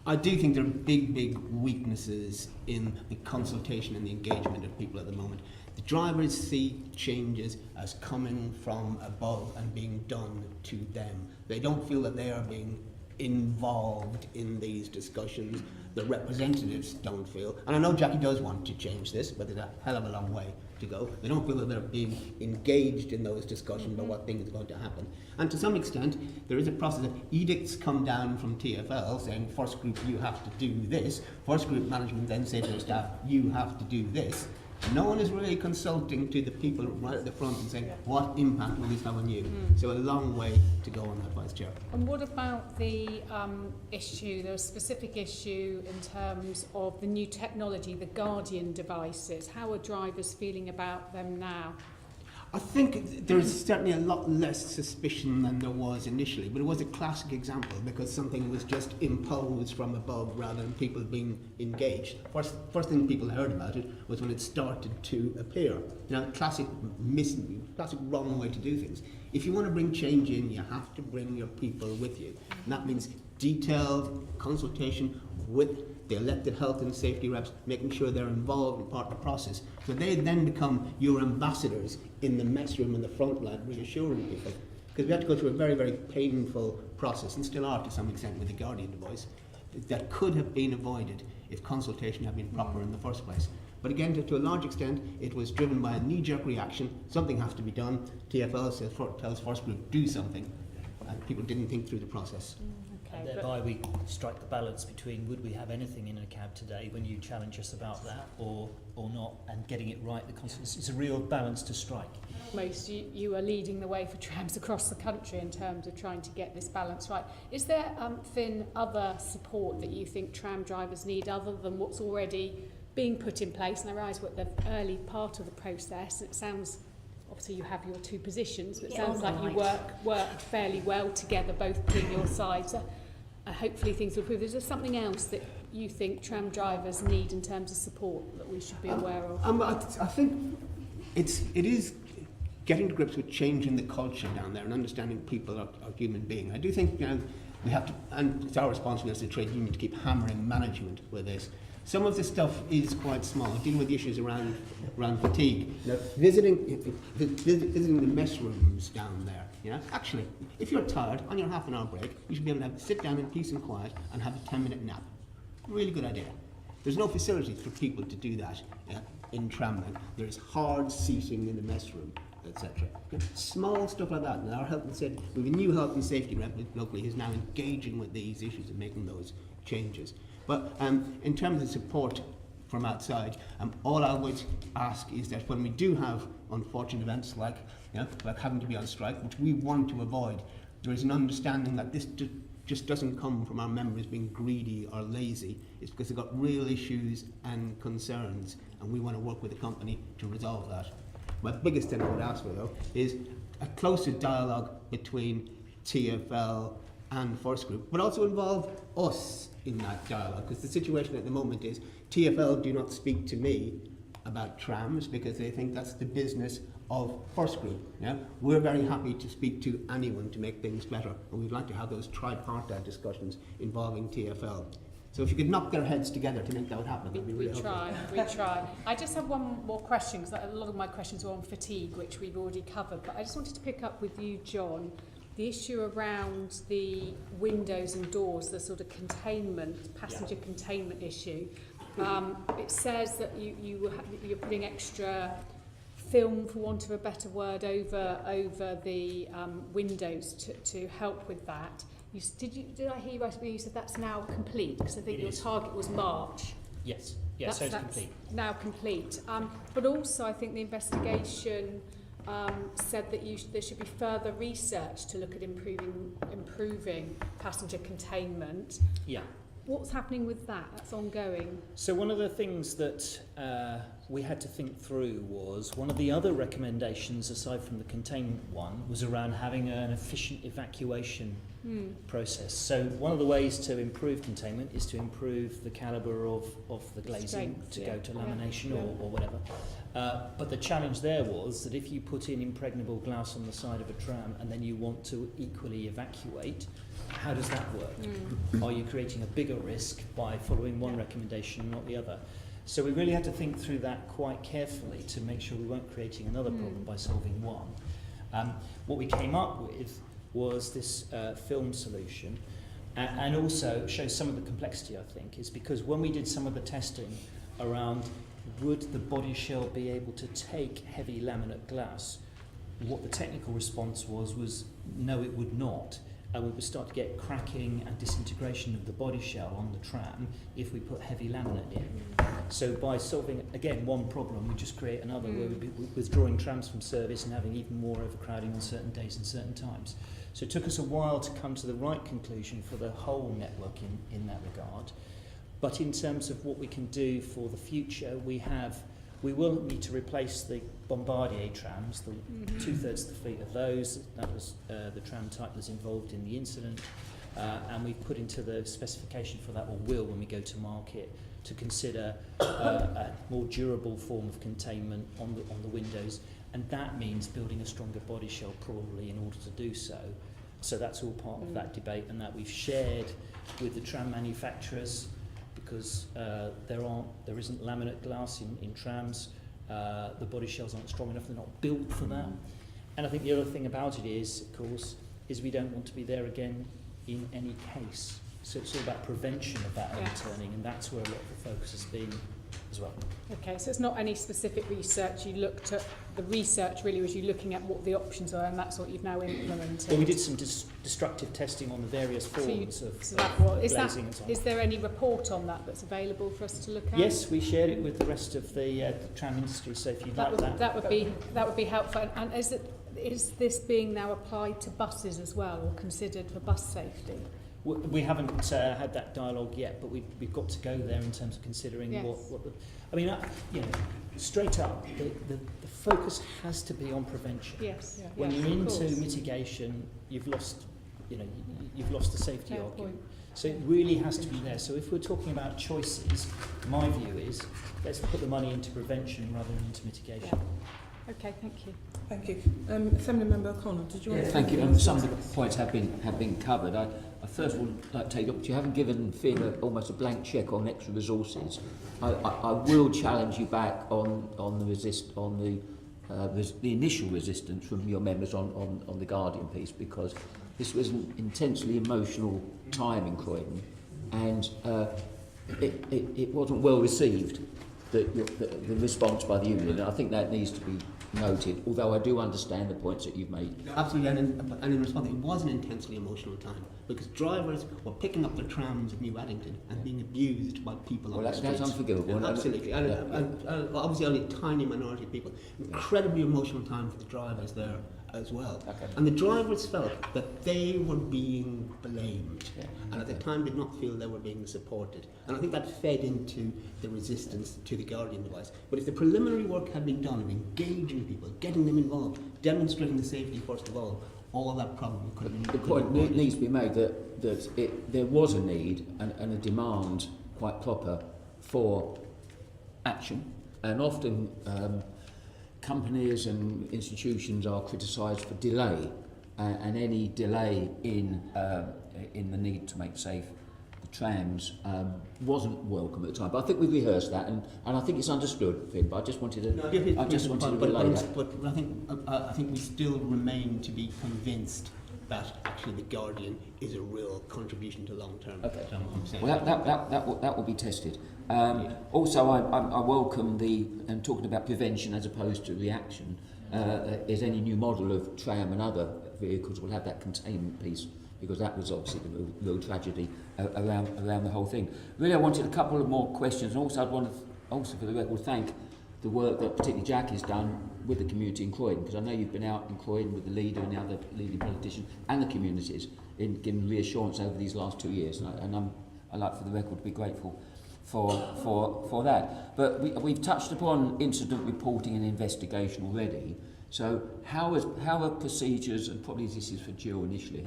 I do think there are big weaknesses in the consultation and the engagement of people at the moment. The drivers see changes as coming from above and being done to them. They don't feel that they are being involved in these discussions. The representatives don't feel, and I know Jackie does want to change this, but there's a hell of a long way to go. They don't feel that they're being engaged in those discussions about what things are going to happen. And to some extent, there is a process of edicts come down from TfL saying, first group, you have to do this. First group management then say to their staff, you have to do this. No one is really consulting to the people right at the front and saying, what impact will this have on you? So a long way to go on that, Vice Chair. And what about the issue, the specific issue in terms of the new technology, the Guardian devices? How are drivers feeling about them now? I think there's certainly a lot less suspicion than there was initially, but it was a classic example because something was just imposed from above rather than people being engaged. First thing people heard about it was when it started to appear. You know, classic wrong way to do things. If you want to bring change in, you have to bring your people with you. And that means detailed consultation with the elected health and safety reps, making sure they're involved in part of the process. So they then become your ambassadors in the mess room and the front line, reassuring people. Because we had to go through a very painful process, and still are to some extent with the Guardian device, that could have been avoided if consultation had been proper in the first place. But again, to a large extent, it was driven by a knee-jerk reaction. Something has to be done. TfL tells First Group, do something. And people didn't think through the process. And thereby we strike the balance between would we have anything in a cab today when you challenge us about that or not, and getting it right. It's a real balance to strike. Most you are leading the way for trams across the country in terms of trying to get this balance right. Is there, Finn, other support that you think tram drivers need other than what's already being put in place? And I realise we're at the early part of the process. It sounds, obviously you have your two positions, but it sounds like you work fairly well together, both putting your sides. Hopefully things will improve. Is there something else that you think tram drivers need in terms of support that we should be aware of? I think it is getting to grips with changing the culture down there and understanding people are human beings. I do think we have to, and it's our responsibility as a trade union to keep hammering management with this. Some of the stuff is quite small, dealing with the issues around fatigue. Visiting the mess rooms down there. Actually, if you're tired on your half-an-hour break, you should be able to sit down in peace and quiet and have a 10-minute nap. Really good idea. There's no facilities for people to do that in Tramland. There's hard seating in the mess room, etc. Small stuff like that. And our health and safety, we have a new health and safety rep locally who's now engaging with these issues and making those changes. But in terms of support from outside, all I would ask is that when we do have unfortunate events like having to be on strike, which we want to avoid, there is an understanding that this just doesn't come from our members being greedy or lazy. It's because they've got real issues and concerns, and we want to work with the company to resolve that. My biggest thing I would ask for, though, is a closer dialogue between TfL and First Group, but also involve us in that dialogue, because the situation at the moment is TfL do not speak to me about trams because they think that's the business of First Group. Yeah? We're very happy to speak to anyone to make things better, and we'd like to have those tripartite discussions involving TfL. So if you could knock their heads together to make that happen, that'd be really helpful. We try. I just have one more question, because a lot of my questions were on fatigue, which we've already covered, but I just wanted to pick up with you, John, the issue around the windows and doors, the sort of containment, passenger containment issue. It says that you're putting extra film, for want of a better word, over the windows to help with that. Did I hear you right when you said that's now complete? Because I think your target was March. Yes, so it's complete. Now complete. But also, I think the investigation said that there should be further research to look at improving passenger containment. Yeah. What's happening with that? That's ongoing. So one of the things that we had to think through was one of the other recommendations, aside from the containment one, was around having an efficient evacuation process. So one of the ways to improve containment is to improve the calibre of the glazing to go to lamination or whatever. But the challenge there was that if you put in impregnable glass on the side of a tram and then you want to equally evacuate, how does that work? Are you creating a bigger risk by following one recommendation and not the other? So we really had to think through that quite carefully to make sure we weren't creating another problem by solving one. What we came up with was this film solution, and also shows some of the complexity, I think, is because when we did some of the testing around would the body shell be able to take heavy laminate glass, what the technical response was no, it would not. And we would start to get cracking and disintegration of the body shell on the tram if we put heavy laminate in. So by solving, again, one problem, we just create another where we'd be withdrawing trams from service and having even more overcrowding on certain days and certain times. So it took us a while to come to the right conclusion for the whole network in that regard. But in terms of what we can do for the future, we will need to replace the Bombardier trams, the two-thirds of the fleet of those. That was the tram type that's involved in the incident. And we've put into the specification for that, or will when we go to market, to consider a more durable form of containment on the windows. And that means building a stronger body shell probably in order to do so. So that's all part of that debate, and that we've shared with the tram manufacturers, because there isn't laminate glass in trams. The body shells aren't strong enough, they're not built for that. And I think the other thing about it is, of course, is we don't want to be there again in any case. So it's all about prevention of that overturning, and that's where a lot of the focus has been as well. Okay, so it's not any specific research. You looked at the research really was you looking at what the options are, and that's what you've now implemented. Well, we did some destructive testing on the various forms of glazing and so on. Is there any report on that that's available for us to look at? Yes, we shared it with the rest of the tram industry. So if you'd like that, that would be helpful. And is this being now applied to buses as well, or considered for bus safety? We haven't had that dialogue yet, but we've got to go there in terms of considering what the... I mean, straight up, the focus has to be on prevention. Yes. When you're into mitigation, you've lost the safety argument. So it really has to be there. So if we're talking about choices, my view is let's put the money into prevention rather than into mitigation. Yeah. Okay, thank you. Thank you. Assembly Member O'Connor, did you want to... Thank you. Some of the points have been covered. I first would like to take up, you haven't given FEMA almost a blank check on extra resources. I will challenge you back on the initial resistance from your members on the Guardian piece, because this was an intensely emotional time in Croydon, and it wasn't well received, the response by the union, and I think that needs to be noted, although I do understand the points that you've made. Absolutely, and in response, it was an intensely emotional time, because drivers were picking up the trams at New Addington and being abused by people on the streets. That's unforgivable. Absolutely, and obviously only a tiny minority of people. Incredibly emotional time for the drivers there as well. Okay. And the drivers felt that they were being blamed, and at the time did not feel they were being supported. And I think that fed into the resistance to the Guardian device. But if the preliminary work had been done of engaging people, getting them involved, demonstrating the safety first of all that problem could have been... The point needs to be made that there was a need and a demand, quite proper, for action. and often companies and institutions are criticised for delay, and any delay in the need to make safe the trams wasn't welcome at the time. But I think we've rehearsed that, and I think it's understood, Finn. But I just wanted to relay that. But I think we still remain to be convinced that actually the Guardian is a real contribution to long-term. Okay. I'm saying. Well, that will be tested. Also, I welcome and talking about prevention as opposed to reaction. Is any new model of tram and other vehicles will have that containment piece, because that was obviously the real tragedy around the whole thing. Really, I wanted a couple of more questions, and also I'd want to, also for the record, thank the work that particularly Jack has done with the community in Croydon, because I know you've been out in Croydon with the leader and the other leading politicians and the communities in giving reassurance over these last 2 years, and I'd like for the record to be grateful for that. But we've touched upon incident reporting and investigation already. So how are procedures, and probably this is for Jill initially,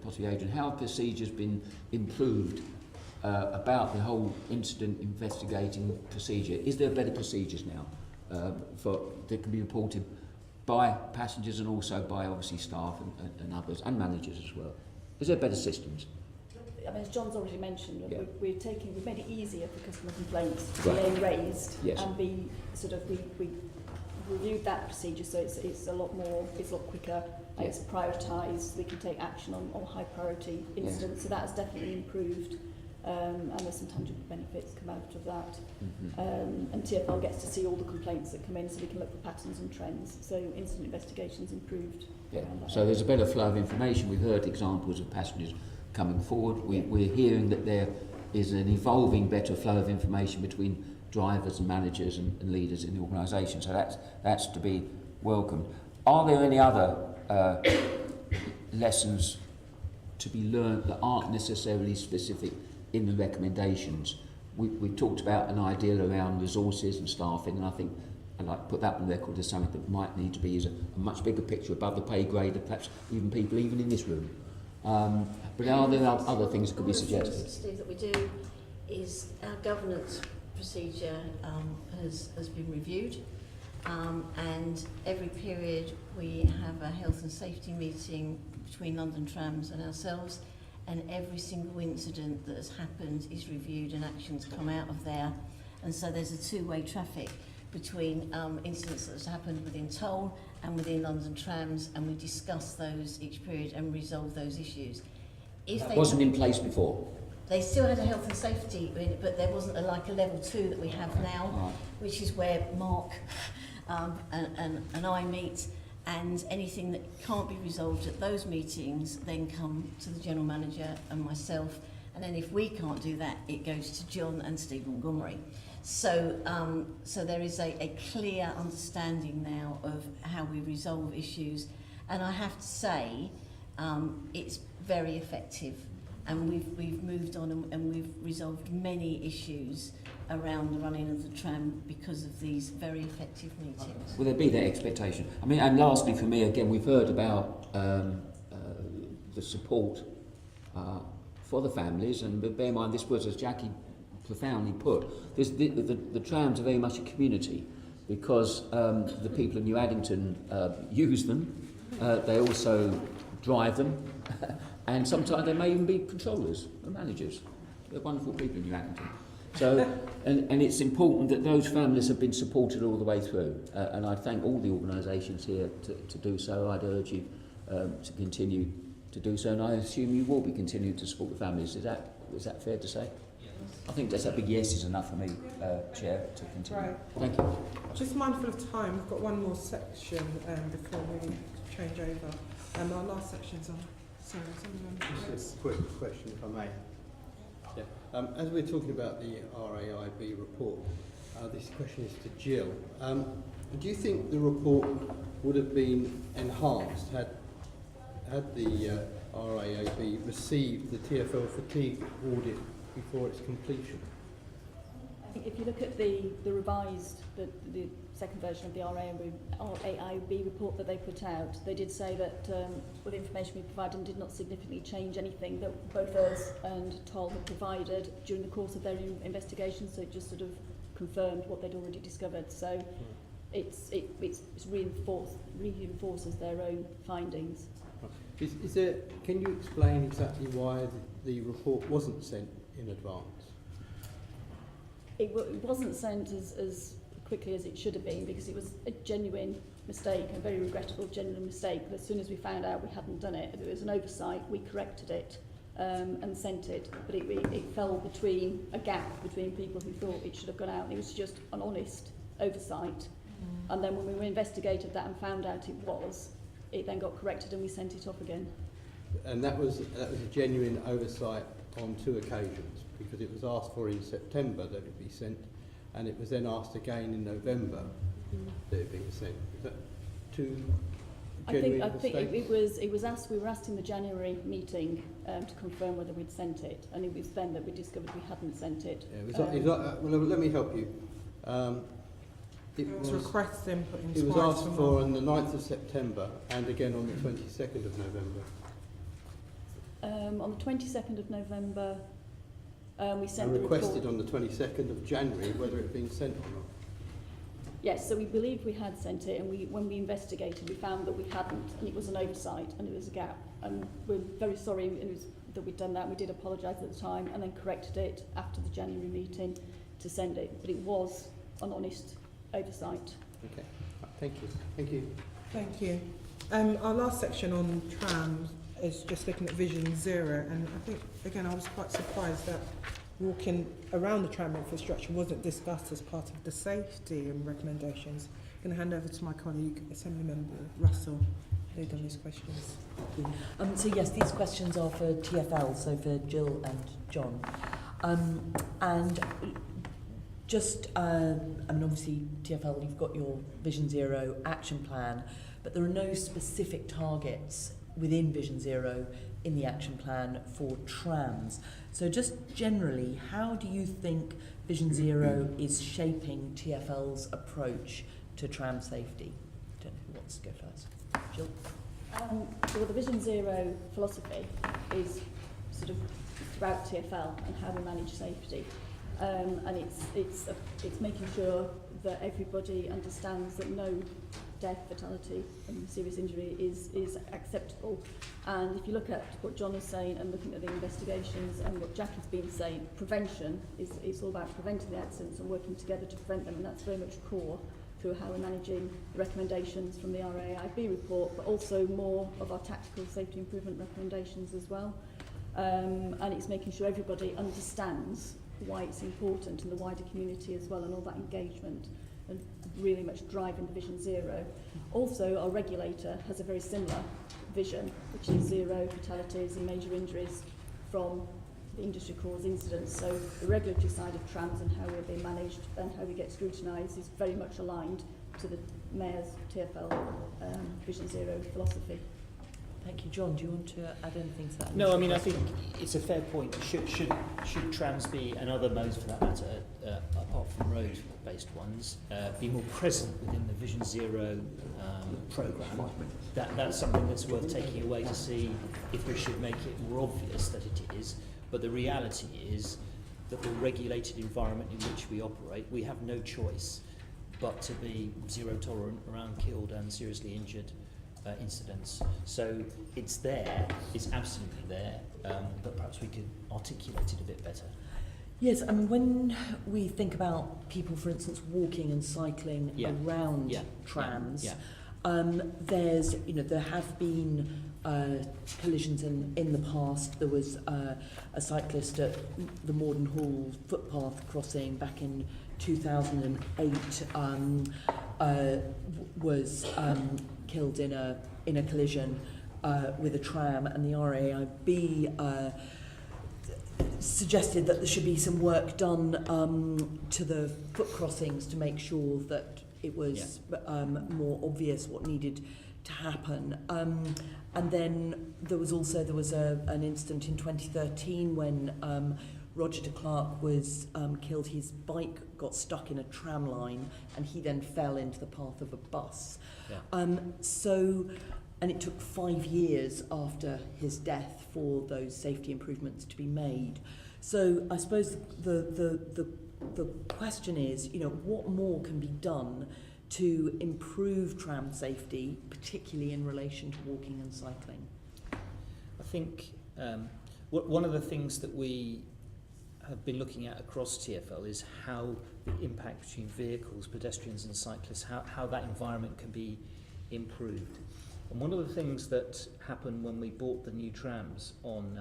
possibly Adrian, how have procedures been improved about the whole incident investigating procedure? Is there better procedures now that can be reported by passengers and also by obviously staff and others and managers as well? Is there better systems? I mean, as John's already mentioned, Yeah. we've made it easier for customer complaints to be raised, Yes. and we reviewed that procedure, so it's a lot quicker, and it's prioritised. We can take action on high priority incidents, so that has definitely improved, and there's some tangible benefits come out of that. And TfL gets to see all the complaints that come in, so we can look for patterns and trends. So incident investigations improved. Yeah. around that. So there's a better flow of information. We've heard examples of passengers coming forward. We're hearing that there is an evolving better flow of information between drivers and managers and leaders in the organisation. So that's to be welcomed. Are there any other lessons to be learned that aren't necessarily specific in the recommendations? We talked about an ideal around resources and staffing, and I think I'd like to put that on record as something that might need to be a much bigger picture above the pay grade of perhaps even people even in this room. But are there other things that could be suggested? Steve, that we do is our governance procedure has been reviewed, and every period we have a health and safety meeting between London Trams and ourselves, and every single incident that has happened is reviewed and actions come out of there. And so there's a two-way traffic between incidents that has happened within Toll and within London Trams, and we discuss those each period and resolve those issues. That wasn't in place before. They still had a health and safety, but there wasn't a level 2 that we have now, which is where Mark and I meet, and anything that can't be resolved at those meetings then come to the general manager and myself, and then if we can't do that, it goes to John and Steve Montgomery. So there is a clear understanding now of how we resolve issues, and I have to say it's very effective, and we've moved on and we've resolved many issues around the running of the tram because of these very effective meetings. Will there be that expectation? I mean, and lastly for me, again, we've heard about the support for the families, and bear in mind this was, as Jackie profoundly put, the trams are very much a community, because the people in New Addington use them, they also drive them, and sometimes they may even be controllers and managers. They're wonderful people in New Addington. So, and it's important that those families have been supported all the way through, and I thank all the organisations here to do so. I'd urge you to continue to do so, and I assume you will be continuing to support the families. Is that fair to say? I think just a big yes is enough for me, Chair, to continue. Right. Thank you. Just mindful of time, we've got one more section before we change over. Our last section's on. Sorry, Just a quick question, if I may. Yeah. As we're talking about the RAIB report, this question is to Jill. Do you think the report would have been enhanced had the RAIB received the TfL fatigue audit before its completion? I think if you look at the revised, the second version of the RAIB report that they put out, they did say that with the information we provided did not significantly change anything that both us and Toll had provided during the course of their investigation, so it just sort of confirmed what they'd already discovered. So it's reinforces their own findings. Is there, can you explain exactly why the report wasn't sent in advance? It wasn't sent as quickly as it should have been, because it was a genuine mistake, a very regrettable genuine mistake. As soon as we found out we hadn't done it, it was an oversight, we corrected it and sent it. But it fell between a gap between people who thought it should have gone out. It was just an honest oversight. And then when we investigated that and found out it then got corrected and we sent it off again. And that was a genuine oversight on 2 occasions, because it was asked for in September that it be sent, and it was then asked again in November that it be sent. Is that two genuine I think mistakes? it was asked. We were asked in the January meeting to confirm whether we'd sent it, and it was then that we discovered we hadn't sent it. Yeah, well, let me help you. It was request input in It was twice asked from for our- on the 9th of September and again on the 22nd of November. On the 22nd of November, we sent And the requested report. on the 22nd of January whether it had been sent or not. Yes, so we believed we had sent it, and when we investigated, we found that we hadn't, and it was an oversight, and it was a gap. And we're very sorry that we'd done that. We did apologise at the time, and then corrected it after the January meeting to send it. But it was an honest oversight. Okay, thank you. Thank you. Thank you. Our last section on trams is just looking at Vision Zero, and I think, again, I was quite surprised that walking around the tram infrastructure wasn't discussed as part of the safety and recommendations. I'm going to hand over to my colleague, Assemblymember Russell, lead on these questions. So yes, these questions are for TfL, so for Jill and John. And just, I mean, obviously, TfL, you've got your Vision Zero action plan, but there are no specific targets within Vision Zero in the action plan for trams. So just generally, how do you think Vision Zero is shaping TfL's approach to tram safety? I don't know who wants to go first. Jill? Well, the Vision Zero philosophy is sort of throughout TfL and how we manage safety. And it's making sure that everybody understands that no death, fatality and serious injury is acceptable. And if you look at what John is saying and looking at the investigations and what Jackie's been saying, prevention is all about preventing the accidents and working together to prevent them, and that's very much core through how we're managing the recommendations from the RAIB report, but also more of our tactical safety improvement recommendations as well. And it's making sure everybody understands why it's important in the wider community as well, and all that engagement, and really much driving the Vision Zero. Also, our regulator has a very similar vision, which is 0 fatalities and major injuries from the industry cause incidents. So the regulatory side of trams and how we're being managed and how we get scrutinised is very much aligned to the Mayor's TfL Vision Zero philosophy. Thank you. John, do you want to add anything to that? No, I mean, I think it's a fair point. Should trams be, and other modes for that matter, apart from road-based ones, be more present within the Vision Zero programme? That's something that's worth taking away to see if we should make it more obvious that it is. But the reality is that the regulated environment in which we operate, we have no choice but to be zero tolerant around killed and seriously injured incidents. So it's there, it's absolutely there, but perhaps we could articulate it a bit better. Yes, I mean, when we think about people, for instance, walking and cycling around trams, there's, there have been collisions in the past. There was a cyclist at the Morden Hall footpath crossing back in 2008, was killed in a collision with a tram, and the RAIB suggested that there should be some work done to the foot crossings to make sure that it was more obvious what needed to happen. And then there was an incident in 2013 when Roger de Klerk was killed. His bike got stuck in a tram line and he then fell into the path of a bus. And it took 5 years after his death for those safety improvements to be made. So I suppose the the question is, you know, what more can be done to improve tram safety, particularly in relation to walking and cycling? I think one of the things that we have been looking at across TfL is how the impact between vehicles, pedestrians and cyclists, how that environment can be improved. And one of the things that happened when we bought the new trams on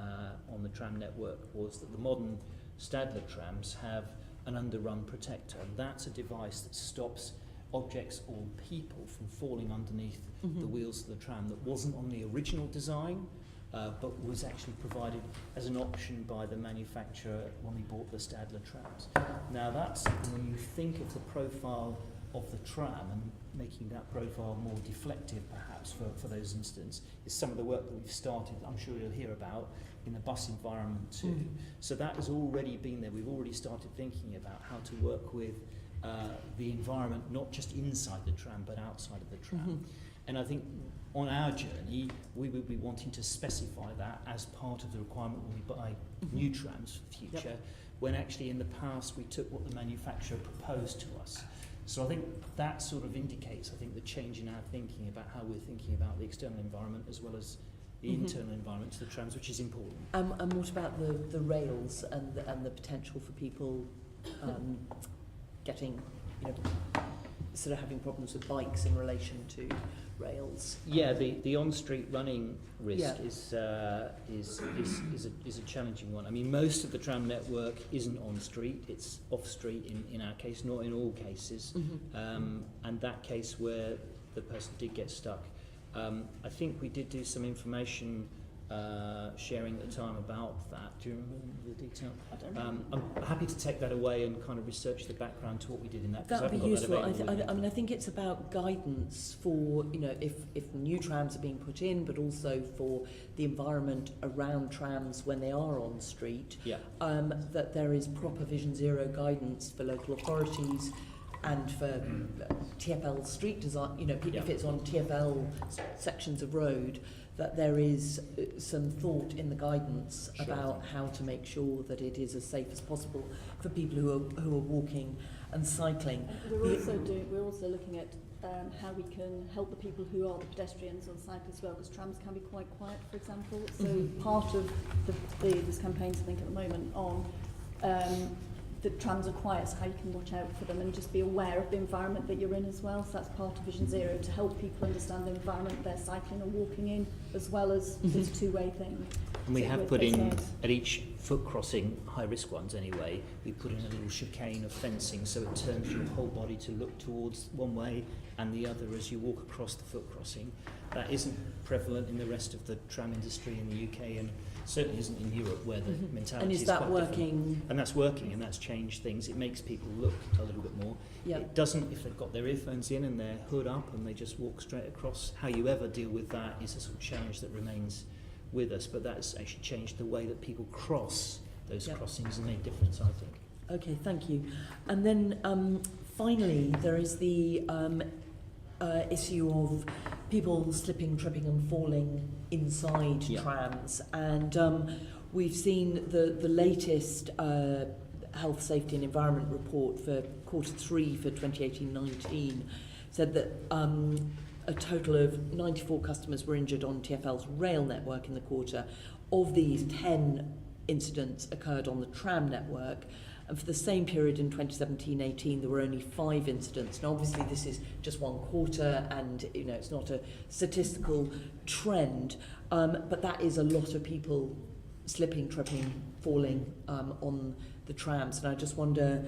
the tram network was that the modern Stadler trams have an underrun protector, and that's a device that stops objects or people from falling underneath the wheels of the tram, that wasn't on the original design, but was actually provided as an option by the manufacturer when we bought the Stadler trams. Now that's, when you think of the profile of the tram and making that profile more deflective perhaps for those incidents, is some of the work that we've started, I'm sure you'll hear about, in the bus environment too. So that has already been there. We've already started thinking about how to work with the environment, not just inside the tram but outside of the tram. And I think on our journey we would be wanting to specify that as part of the requirement when we buy new trams for the future, when actually in the past we took what the manufacturer proposed to us. So I think that sort of indicates, I think, the change in our thinking about how we're thinking about the external environment as well as the internal environment to the trams, which is important. And what about the rails and the potential for people getting, you know, sort of having problems with bikes in relation to rails? Yeah, the on-street running risk is a challenging one. I mean, most of the tram network isn't on-street; it's off-street in our case, not in all cases. And that case where the person did get stuck, I think we did do some information sharing at the time about that. Do you remember the detail? I don't know. I'm happy to take that away and kind of research the background to what we did in that. That would be useful. I mean, I think it's about guidance for, you know, if new trams are being put in, but also for the environment around trams when they are on street. That there is proper Vision Zero guidance for local authorities and for TfL street design. You know, if it's on TfL sections of road, that there is some thought in the guidance about how to make sure that it is as safe as possible for people who are walking and cycling. We're also looking at how we can help the people who are the pedestrians or cyclists as well, because trams can be quite quiet, for example. So part of this campaign, I think, at the moment on the trams are quiet, so how you can watch out for them and just be aware of the environment that you're in as well. So that's part of Vision Zero, to help people understand the environment they're cycling or walking in, as well as this two-way thing. And we have put in, at each foot crossing, high-risk ones anyway, we put in a little chicane of fencing, so it turns your whole body to look towards one way and the other as you walk across the foot crossing. That isn't prevalent in the rest of the tram industry in the UK, and certainly isn't in Europe, where the mentality is quite different. And that's working, and that's changed things. It makes people look a little bit more. It doesn't, if they've got their earphones in and their hood up and they just walk straight across. How you ever deal with that is a sort of challenge that remains with us, but that's actually changed the way that people cross those crossings and made a difference, I think. Okay, thank you. And then finally, there is the issue of people slipping, tripping and falling inside trams. And we've seen the latest Health, Safety and Environment report for Q3 for 2018-19 said that a total of 94 customers were injured on TfL's rail network in the quarter. Of these, 10 incidents occurred on the tram network. And for the same period in 2017-18, there were only 5 incidents. Now, obviously, this is just one quarter, and you know it's not a statistical trend, but that is a lot of people slipping, tripping, falling on the trams. And I just wonder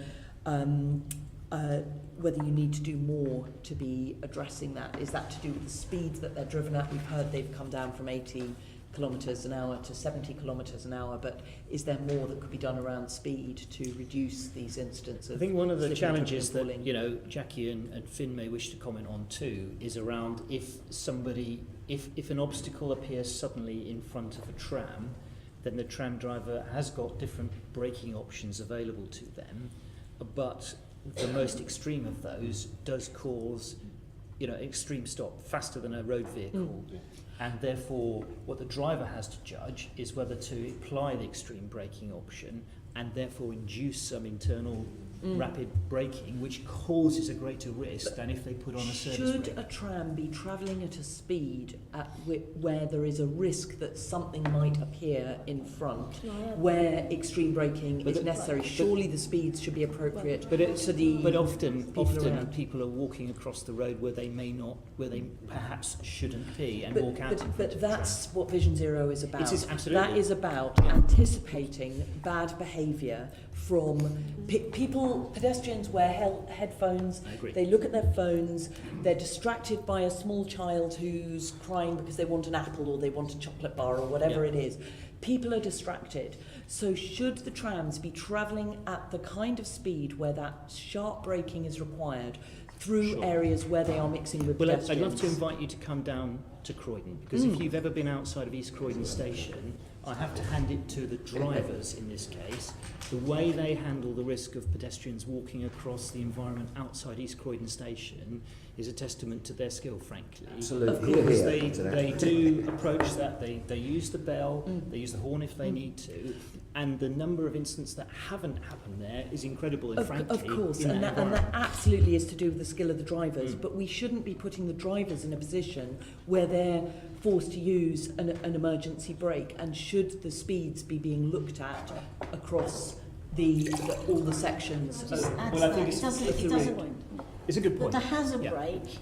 whether you need to do more to be addressing that. Is that to do with the speeds that they're driven at? We've heard they've come down from 80 kilometres an hour to 70 kilometres an hour, but is there more that could be done around speed to reduce these incidents of I think one of the slipping, challenges tripping, that, falling? you know, Jackie and Finn may wish to comment on too is around if an obstacle appears suddenly in front of a tram, then the tram driver has got different braking options available to them, but the most extreme of those does cause, you know, extreme stop, faster than a road vehicle. And therefore, what the driver has to judge is whether to apply the extreme braking option and therefore induce some internal rapid braking, which causes a greater risk than if they put on a service brake. Should a tram be travelling at a speed where there is a risk that something might appear in front, where extreme braking is necessary? Surely the speeds should be appropriate But often around. people are walking across the road where they may not, where they perhaps shouldn't be, and walk out. But that's what Vision Zero is about. It is, absolutely. That is about anticipating bad behaviour from people. Pedestrians wear headphones. I agree. They look at their phones. They're distracted by a small child who's crying because they want an apple or they want a chocolate bar or whatever it is. People are distracted. So should the trams be travelling at the kind of speed where that sharp braking is required through areas where they are mixing with pedestrians? I'd love to invite you to come down to Croydon, because if you've ever been outside of East Croydon Station, I have to hand it to the drivers in this case. The way they handle the risk of pedestrians walking across the environment outside East Croydon Station is a testament to their skill, frankly. Absolutely. Because they do approach that, they use the bell, they use the horn if they need to, and the number of incidents that haven't happened there is incredible, and frankly, of course, in and that that absolutely is to do with the skill of the drivers, but we shouldn't be putting the drivers in a position where they're forced to use an emergency brake, and should the speeds be being looked at across all the sections? Just of- add Well, I to think that. it's- It doesn't. It's a good But point. the hazard Yeah. brake,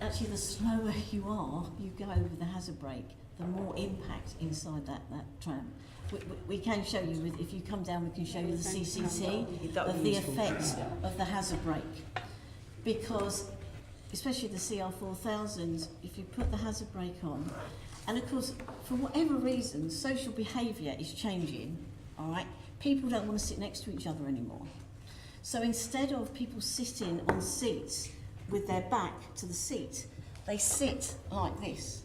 actually the slower you are, you go with the hazard brake, the more impact inside that tram. We can show you, if you come down, we can show you the CCT That would of be the useful. effects of the hazard brake. Because, especially the CR4000, if you put the hazard brake on, and of course, for whatever reason, social behaviour is changing, all right? People don't want to sit next to each other anymore. So instead of people sitting on seats with their back to the seat, they sit like this,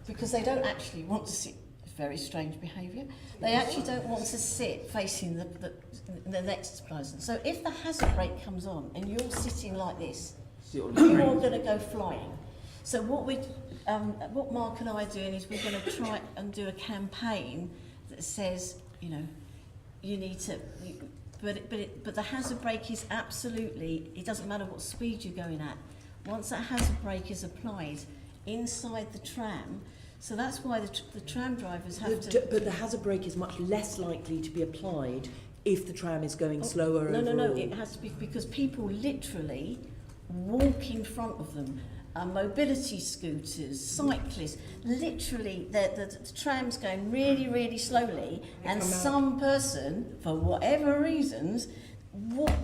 because they don't actually want to sit. Very strange behaviour. They actually don't want to sit facing the next person. So if the hazard brake comes on and you're sitting like this, you're going to go flying. So what Mark and I are doing is we're going to try and do a campaign that says, you know, you need to. But the hazard brake is absolutely. It doesn't matter what speed you're going at. Once that hazard brake is applied inside the tram. So that's why the tram drivers have to... But the hazard brake is much less likely to be applied if the tram is going slower overall. No, it has to be, because people literally walk in front of them. Mobility scooters, cyclists, literally the tram's going really, really slowly, and some person, for whatever reasons,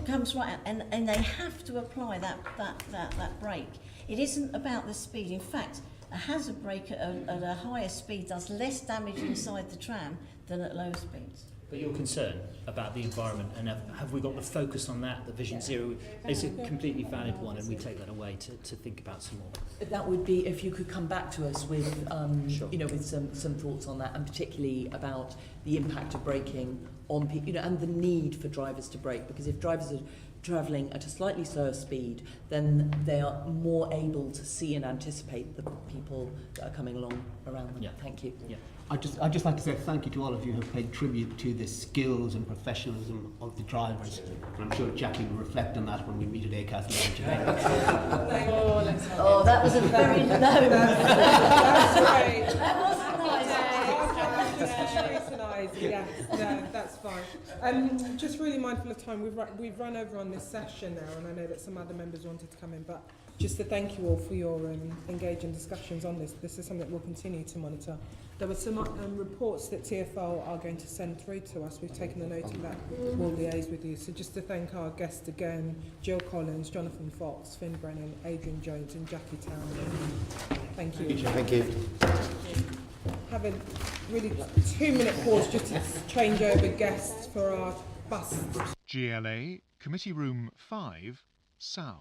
comes right out, and they have to apply that brake. It isn't about the speed. In fact, a hazard brake at a higher speed does less damage inside the tram than at lower speeds. But your concern about the environment, and have we got the focus on that, the Vision Zero, is a completely valid one, and we take that away to think about some more. That would be if you could come back to us with, Sure. you know, with some thoughts on that, and particularly about the impact of braking on people, you know, and the need for drivers to brake, because if drivers are travelling at a slightly slower speed, then they are more able to see and anticipate the people that are coming along around them. Yeah. Thank you. Yeah. I'd just like to say thank you to all of you who have paid tribute to the skills and professionalism of the drivers. And I'm sure Jackie will reflect on that when we meet at ACAS later today. Oh, that was a very low. That's great. That wasn't nice. Yeah, no, that's fine. Just really mindful of time. We've run over on this session now, and I know that some other members wanted to come in, but just to thank you all for your engaging discussions on this. This is something we'll continue to monitor. There were some reports that TfL are going to send through to us. We've taken a note of that. We'll liaise with you. So just to thank our guests again, Jill Collins, Jonathan Fox, Finn Brennan, Adrian Jones and Jackie Townsend. Thank you. Thank you. Have a really 2-minute pause just to change over guests for our bus. GLA, Committee Room 5, Sound.